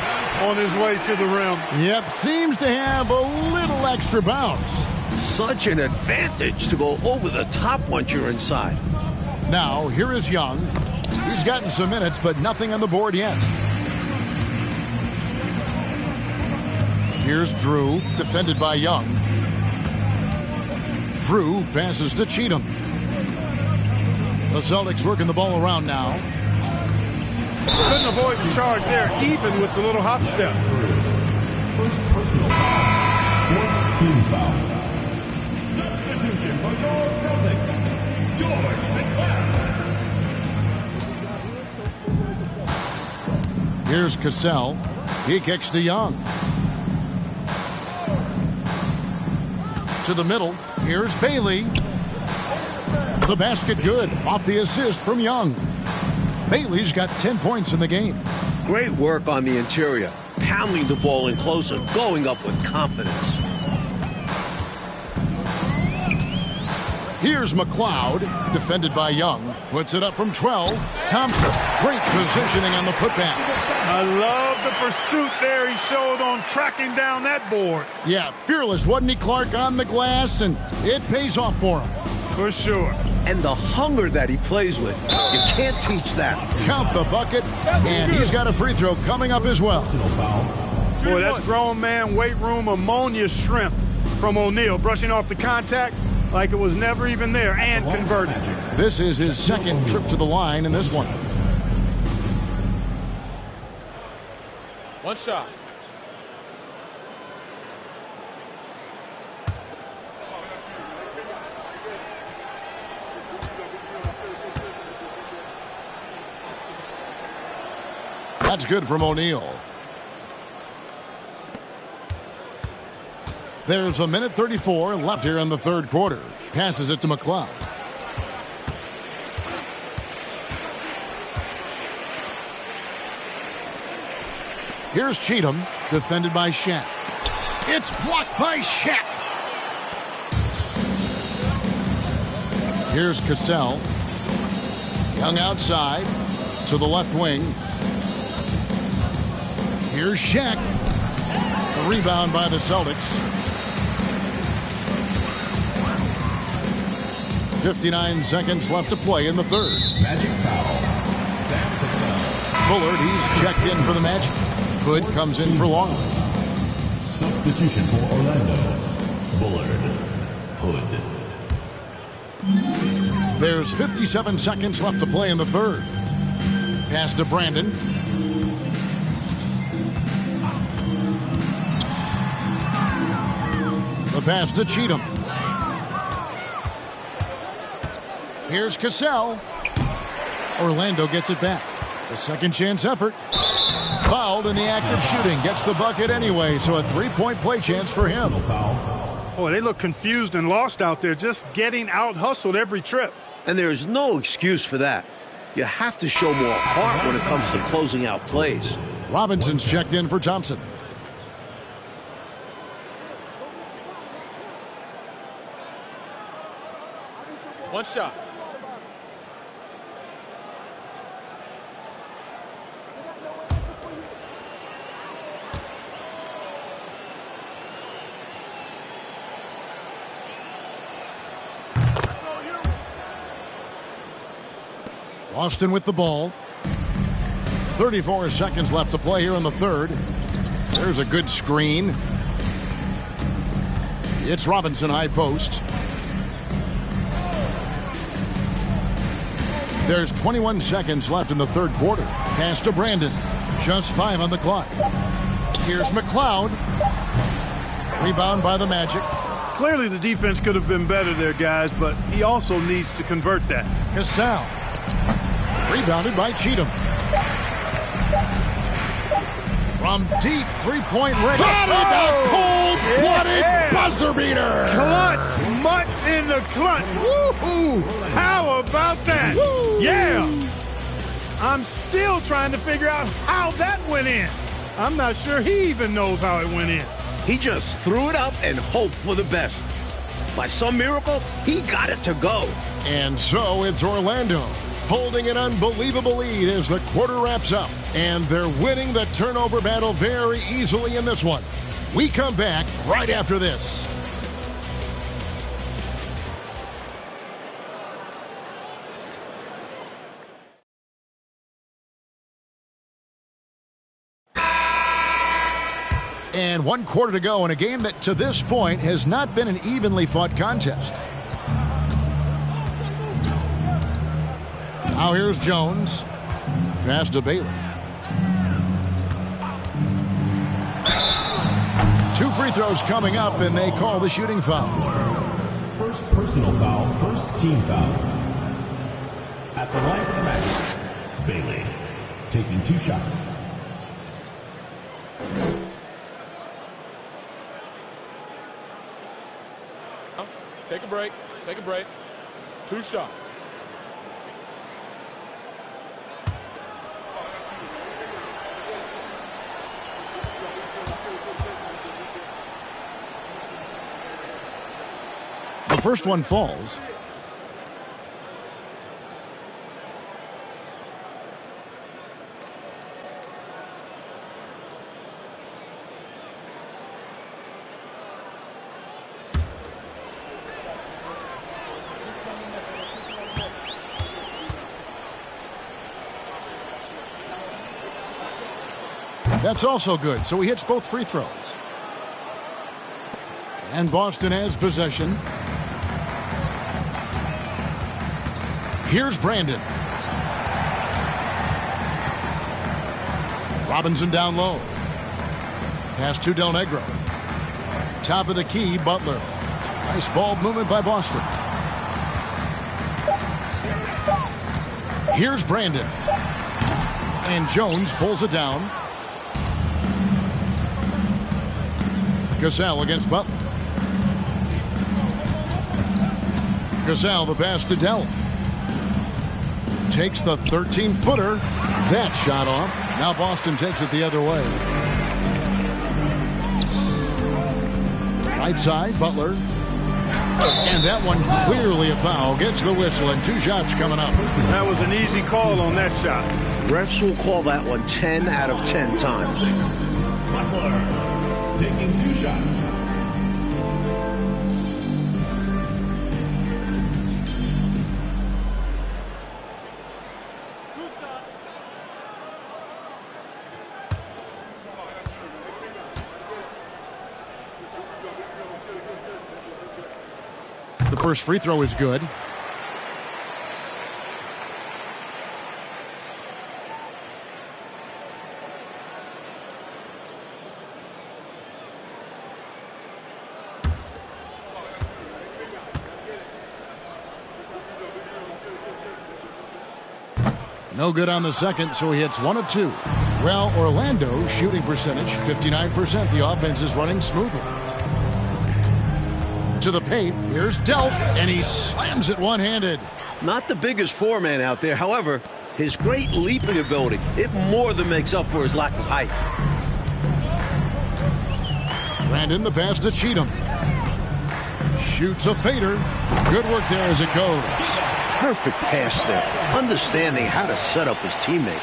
on his way to the rim. Yep, seems to have a little extra bounce. Such an advantage to go over the top once you're inside. Now, here is Young. He's gotten some minutes, but nothing on the board yet. Here's Drew, defended by Young. Drew passes to Cheatham. The Celtics working the ball around now. Couldn't avoid the charge there, even with the little hop step. First personal foul. Fourth team foul. Substitution for your Celtics, George McClaren. Here's Cassell. He kicks to Young. To the middle. Here's Bailey. The basket good. Off the assist from Young. Bailey's got 10 points in the game. Great work on the interior. Pounding the ball in close and going up with confidence. Here's McLeod, defended by Young. Puts it up from 12. Thompson, great positioning on the putback. I love the pursuit there he showed on tracking down that board. Yeah, fearless, wasn't he, Clark, on the glass, and it pays off for him. For sure. And the hunger that he plays with. You can't teach that. Count the bucket, and he's got a free throw coming up as well. Boy, that's grown man weight room ammonia strength from O'Neal, brushing off the contact like it was never even there and converted. This is his second trip to the line in this one. 1 shot. That's good from O'Neal. There's a minute 34 left here in the third quarter. Passes it to McLeod. Here's Cheatham, defended by Shaq. It's blocked by Shaq. Here's Cassell. Young outside to the left wing. Here's Shaq. The rebound by the Celtics. 59 seconds left to play in the third. Magic foul. Sam Cassell. Bullard, he's checked in for the Magic. Hood comes in for Longley. Substitution for Orlando. Bullard. Hood. There's 57 seconds left to play in the third. Pass to Brandon. The pass to Cheatham. Here's Cassell. Orlando gets it back. A second chance effort. Fouled in the act of shooting. Gets the bucket anyway, so a three-point play chance for him. Boy, they look confused and lost out there, just getting out-hustled every trip. And there is no excuse for that. You have to show more heart when it comes to closing out plays. Robinson's checked in for Thompson. One shot. Austin with the ball. 34 seconds left to play here in the third. There's a good screen. It's Robinson high post. There's 21 seconds left in the third quarter. Pass to Brandon. Just 5 on the clock. Here's McLeod. Rebound by the Magic. Clearly the defense could have been better there, guys, but he also needs to convert that. Cassell. Rebounded by Cheatham. From deep three-point range. Got it! A cold-blooded buzzer beater. Clutch. Much in the clutch. Woo-hoo. How about that? Woo. Yeah. I'm still trying to figure out how that went in. I'm not sure he even knows how it went in. He just threw it up and hoped for the best. By some miracle, he got it to go. And so it's Orlando holding an unbelievable lead as the quarter wraps up. And they're winning the turnover battle very easily in this one. We come back right after this. And 1 quarter to go in a game that to this point has not been an evenly fought contest. Now here's Jones. Pass to Bailey. 2 free throws coming up, and they call the shooting foul. First personal foul, first team foul. At the line for the Magic, Bailey taking 2 shots. Take a break. Take a break. 2 shots. The first one falls. That's also good, so he hits both free throws. And Boston has possession. Here's Brandon. Robinson down low. Pass to Del Negro. Top of the key, Butler. Nice ball movement by Boston. Here's Brandon. And Jones pulls it down. Cassell against Butler. Cassell, the pass to Dell. Takes the 13-footer. That shot off. Now Boston takes it the other way. Right side, Butler. And that one clearly a foul. Gets the whistle and 2 shots coming up. That was an easy call on that shot. Refs will call that one 10 out of 10 times. Butler taking 2 shots. The first free throw is good. No good on the second, so he hits 1 of 2. Well, Orlando's shooting percentage, 59%. The offense is running smoothly. To the paint, here's Delp, and he slams it one-handed. Not the biggest foreman out there. However, his great leaping ability, it more than makes up for his lack of height. Brandon, the pass to Cheatham. Shoots a fader. Good work there as it goes. Perfect pass there. Understanding how to set up his teammate.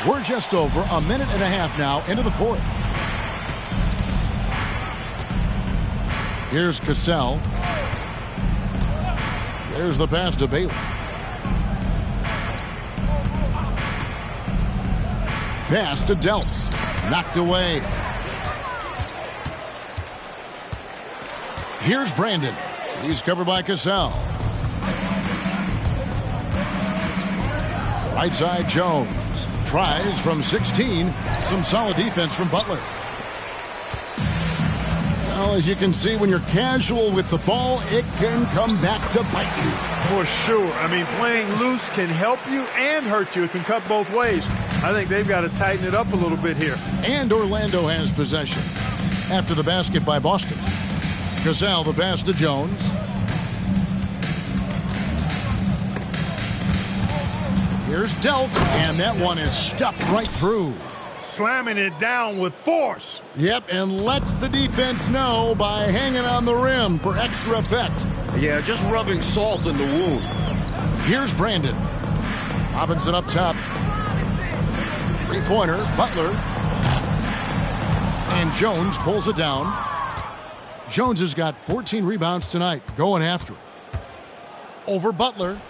We're just over a minute and a half now into the fourth. Here's Cassell. There's the pass to Bailey. Pass to Delp. Knocked away. Here's Brandon. He's covered by Cassell. Right side, Jones. Tries from 16. Some solid defense from Butler. Well, as you can see, when you're casual with the ball, it can come back to bite you. For sure. I mean, playing loose can help you and hurt you. It can cut both ways. I think they've got to tighten it up a little bit here. And Orlando has possession. After the basket by Boston. Cassell, the pass to Jones. Here's Delp, and that one is stuffed right through. Slamming it down with force. Yep, and lets the defense know by hanging on the rim for extra effect. Yeah, just rubbing salt in the wound. Here's Brandon. Robinson up top. Three-pointer, Butler. And Jones pulls it down. Jones has got 14 rebounds tonight, going after it. Over Butler.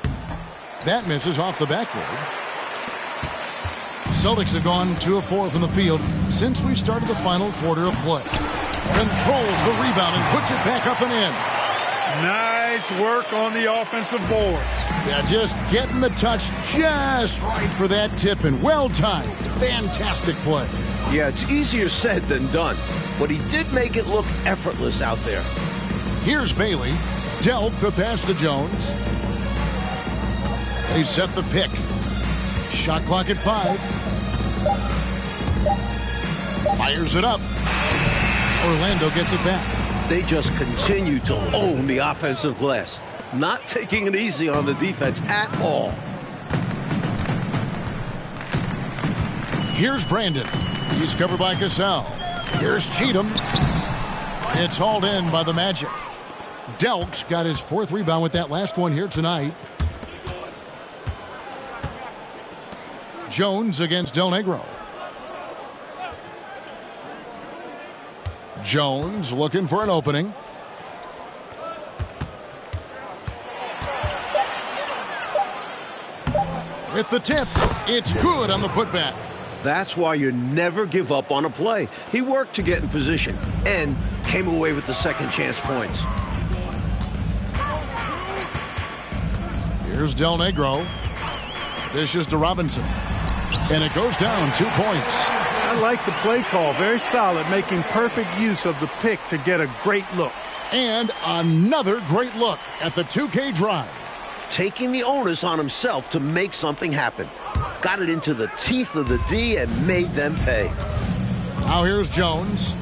That misses off the backboard. Celtics have gone 2 of 4 from the field since we started the final quarter of play. Controls the rebound and puts it back up and in. Nice work on the offensive boards. Yeah, just getting the touch just right for that tip, and well timed. Fantastic play. Yeah, it's easier said than done, but he did make it look effortless out there. Here's Bailey. Delp the pass to Jones. They set the pick. Shot clock at 5. Fires it up. Orlando gets it back. They just continue to own the offensive glass. Not taking it easy on the defense at all. Here's Brandon. He's covered by Cassell. Here's Cheatham. It's hauled in by the Magic. Delp's got his 4th rebound with that last one here tonight. Jones against Del Negro. Jones looking for an opening. With the tip, it's good on the putback. That's why you never give up on a play. He worked to get in position and came away with the second chance points. Here's Del Negro. Dishes to Robinson. And it goes down 2 points. I like the play call. Very solid, making perfect use of the pick to get a great look. And another great look at the 2K drive. Taking the onus on himself to make something happen. Got it into the teeth of the D and made them pay. Now here's Jones.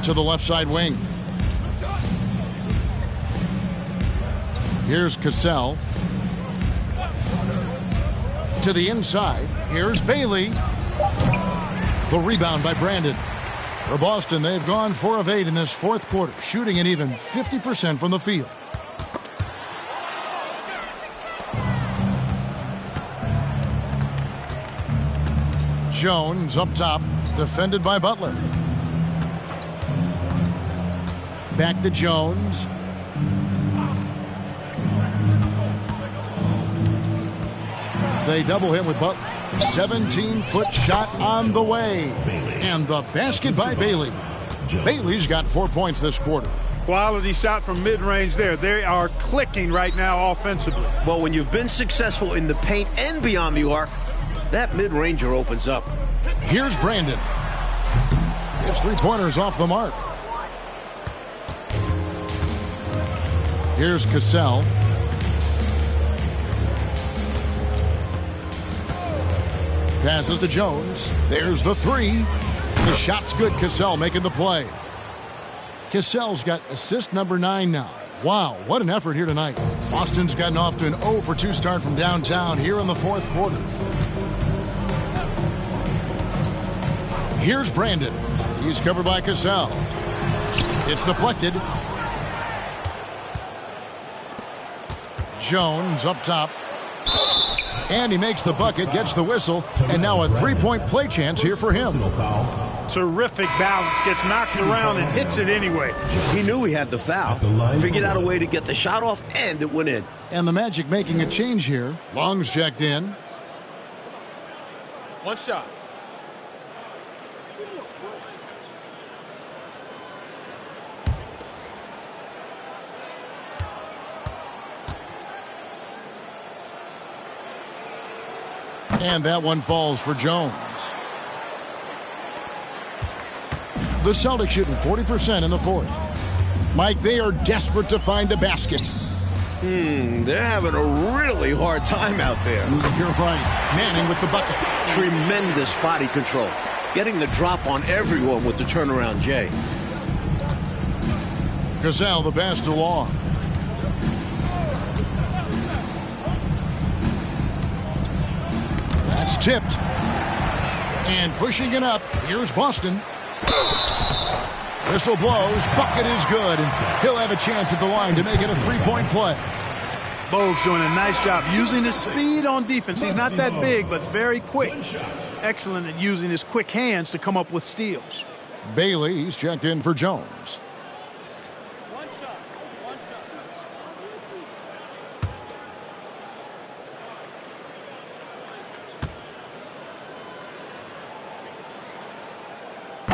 To the left side wing. Here's Cassell. To the inside. Here's Bailey. The rebound by Brandon. For Boston, they've gone 4 of 8 in this fourth quarter, shooting an even 50% from the field. Jones up top, defended by Butler. Back to Jones. They double him with Butler. 17-foot shot on the way. And the basket by Bailey. Bailey's got 4 points this quarter. Quality shot from mid-range there. They are clicking right now offensively. Well, when you've been successful in the paint and beyond the arc, that mid-ranger opens up. Here's Brandon. His three-pointer's off the mark. Here's Cassell. Passes to Jones. There's the three. The shot's good. Cassell making the play. Cassell's got assist number 9 now. Wow, what an effort here tonight. Boston's gotten off to an 0 for 2 start from downtown here in the fourth quarter. Here's Brandon. He's covered by Cassell. It's deflected. Jones up top. And he makes the bucket, gets the whistle, and now a three-point play chance here for him. Terrific balance. Gets knocked around and hits it anyway. He knew he had the foul. Figured out a way to get the shot off, and it went in. And the Magic making a change here. Long's checked in. One shot. And that one falls for Jones. The Celtics shooting 40% in the fourth. Mike, they are desperate to find a basket. They're having a really hard time out there. You're right. Manning with the bucket. Tremendous body control. Getting the drop on everyone with the turnaround J. Cassell, the pass to Law. That's tipped. And pushing it up. Here's Boston. Whistle blows. Bucket is good. And he'll have a chance at the line to make it a three-point play. Bogues doing a nice job using his speed on defense. He's not that big, but very quick. Excellent at using his quick hands to come up with steals. Bailey, he's checked in for Jones.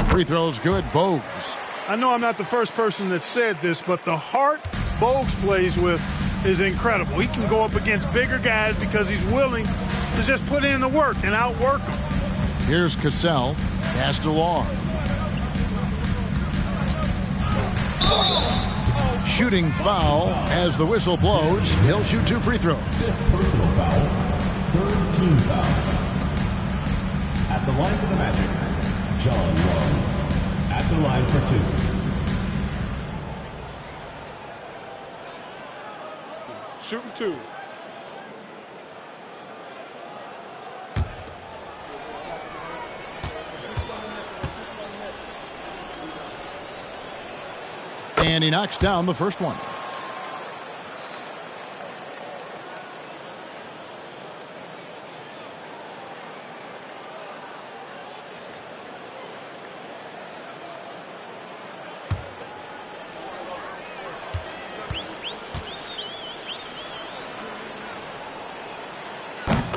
Free throw's good. Bogues. I know I'm not the first person that said this, but the heart Bogues plays with is incredible. He can go up against bigger guys because he's willing to just put in the work and outwork them. Here's Cassell. Pass to Law. Shooting foul as the whistle blows. He'll shoot 2 free throws. Personal foul. Third team foul. At the line for the Magic, John Wall. At the line for 2. Shooting 2. And he knocks down the first one.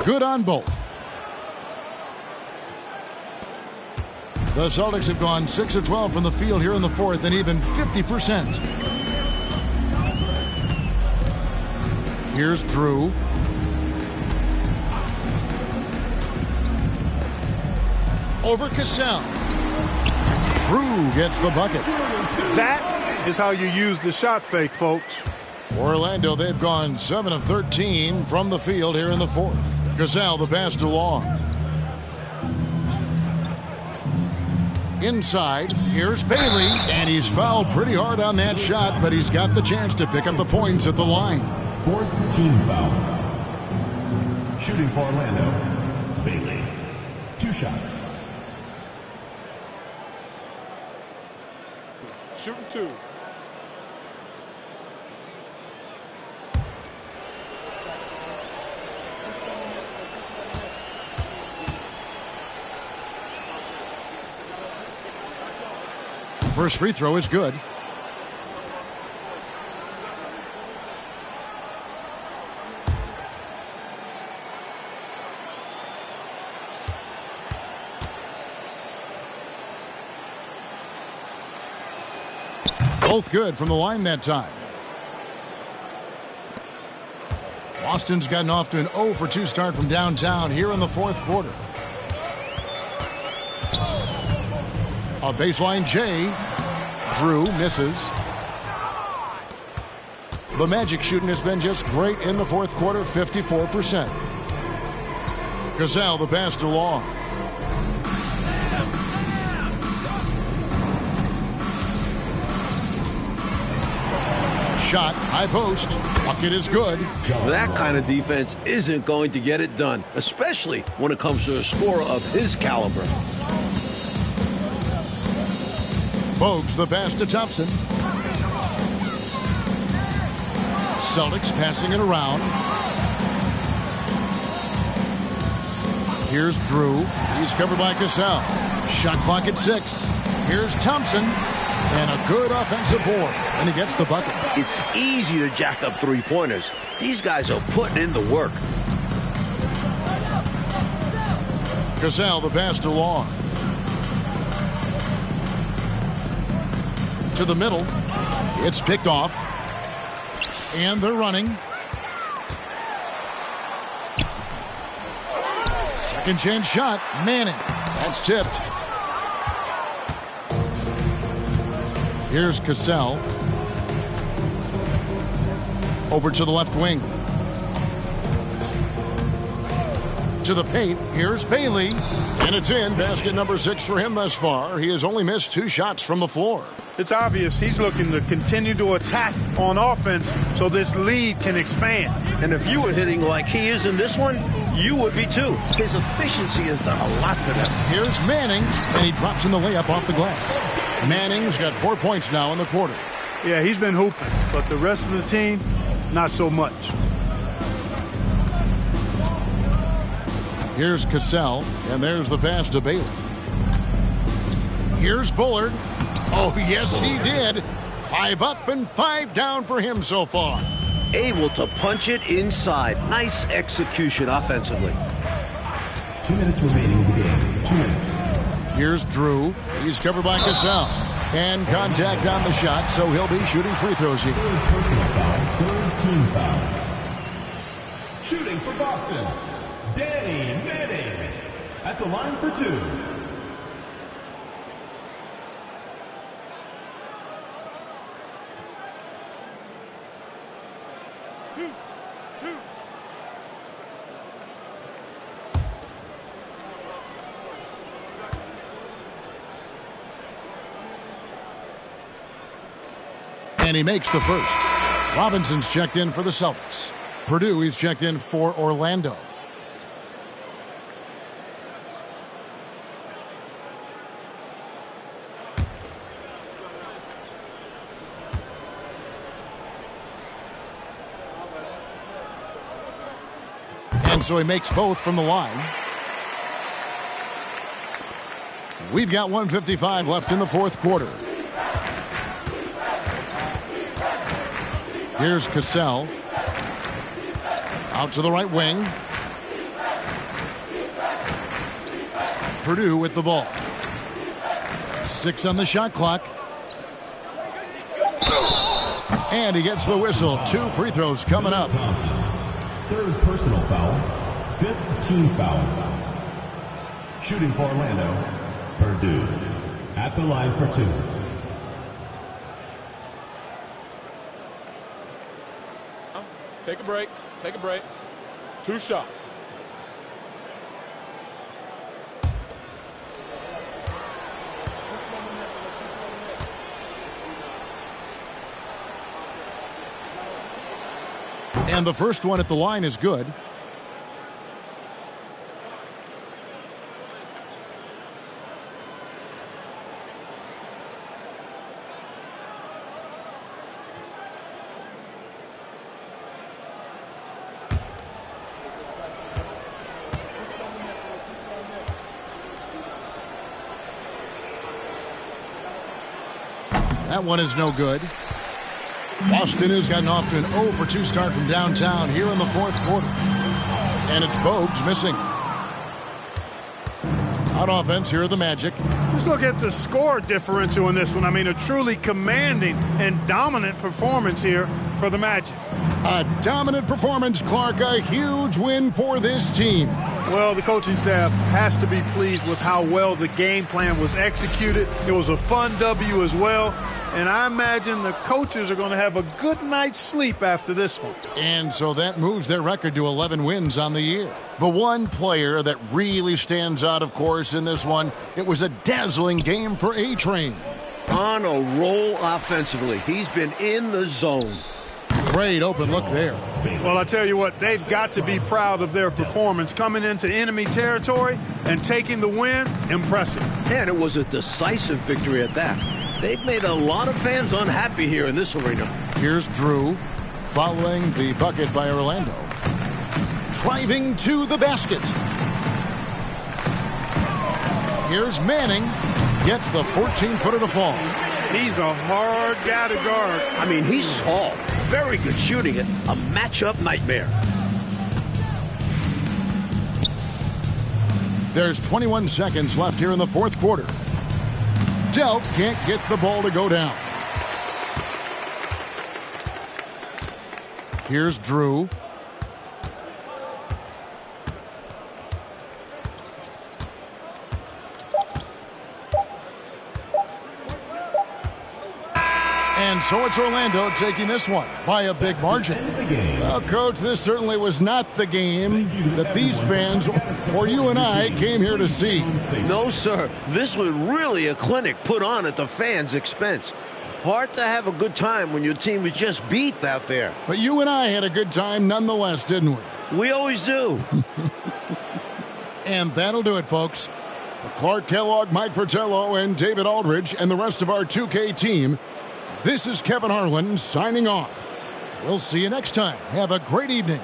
Good on both. The Celtics have gone 6 of 12 from the field here in the fourth and even 50%. Here's Drew. Over Cassell. Drew gets the bucket. That is how you use the shot fake, folks. For Orlando, they've gone 7 of 13 from the field here in the fourth. Cassell, the pass to Long. Inside, here's Bailey, and he's fouled pretty hard on that shot, but he's got the chance to pick up the points at the line. Fourth team foul. Shooting for Orlando, Bailey. 2 shots. Shooting 2. First free throw is good. Both good from the line that time. Boston's gotten off to an 0 for 2 start from downtown here in the fourth quarter. A baseline J. Drew misses. The Magic shooting has been just great in the fourth quarter, 54%. Gazelle, the pass to Long. Shot, high post. Bucket is good. That kind of defense isn't going to get it done, especially when it comes to a scorer of his caliber. Bogues the pass to Thompson. Celtics passing it around. Here's Drew. He's covered by Cassell. Shot clock at 6. Here's Thompson. And a good offensive board. And he gets the bucket. It's easy to jack up three-pointers. These guys are putting in the work. Cassell the pass to Long. To the middle. It's picked off. And they're running. Second chance shot. Manning. That's tipped. Here's Cassell. Over to the left wing. To the paint. Here's Bailey. And it's in. Basket number 6 for him thus far. He has only missed 2 shots from the floor. It's obvious he's looking to continue to attack on offense so this lead can expand. And if you were hitting like he is in this one, you would be too. His efficiency has done a lot for them. Here's Manning, and he drops in the layup off the glass. Manning's got 4 points now in the quarter. Yeah, he's been hooping, but the rest of the team, not so much. Here's Cassell, and there's the pass to Bailey. Here's Bullard. Oh, yes, he did. 5 up and 5 down for him so far. Able to punch it inside. Nice execution offensively. 2 minutes remaining in the game. 2 minutes. Here's Drew. He's covered by Cassell. And contact on the shot, so he'll be shooting free throws here. Third personal foul. Third team foul. Shooting for Boston, Danny Manning. At the line for 2. And he makes the first. Robinson's checked in for the Celtics. Purdue, he's checked in for Orlando. And so he makes both from the line. We've got 1:55 left in the fourth quarter. Here's Cassell. Out to the right wing. Purdue with the ball. 6 on the shot clock. And he gets the whistle. 2 free throws coming up. Thompson. Third personal foul. 5th team foul. Shooting for Orlando, Purdue. At the line for 2. Take a break. Take a break. 2 shots. And the first one at the line is good. That one is no good. Boston has gotten off to an 0-for-2 start from downtown here in the fourth quarter. And it's Bogues missing. On offense, here are the Magic. Let's look at the score differential in this one. I mean, a truly commanding and dominant performance here for the Magic. A dominant performance, Clark. A huge win for this team. Well, the coaching staff has to be pleased with how well the game plan was executed. It was a fun W as well. And I imagine the coaches are going to have a good night's sleep after this one. And so that moves their record to 11 wins on the year. The one player that really stands out, of course, in this one, it was a dazzling game for A-Train. On a roll offensively. He's been in the zone. Great open look there. Well, I tell you what, they've got to be proud of their performance. Coming into enemy territory and taking the win, impressive. And it was a decisive victory at that. They've made a lot of fans unhappy here in this arena. Here's Drew following the bucket by Orlando. Driving to the basket. Here's Manning. Gets the 14-footer to fall. He's a hard guy to guard. I mean, he's tall. Very good shooting it. A matchup nightmare. There's 21 seconds left here in the fourth quarter. Delp can't get the ball to go down. Here's Drew. And so it's Orlando taking this one by a big margin. Well, Coach, this certainly was not the game that these fans or you and I came here to see. No, sir. This was really a clinic put on at the fans' expense. Hard to have a good time when your team was just beat out there. But you and I had a good time nonetheless, didn't we? We always do. And that'll do it, folks. For Clark Kellogg, Mike Fratello, and David Aldridge, and the rest of our 2K team, this is Kevin Harlan signing off. We'll see you next time. Have a great evening.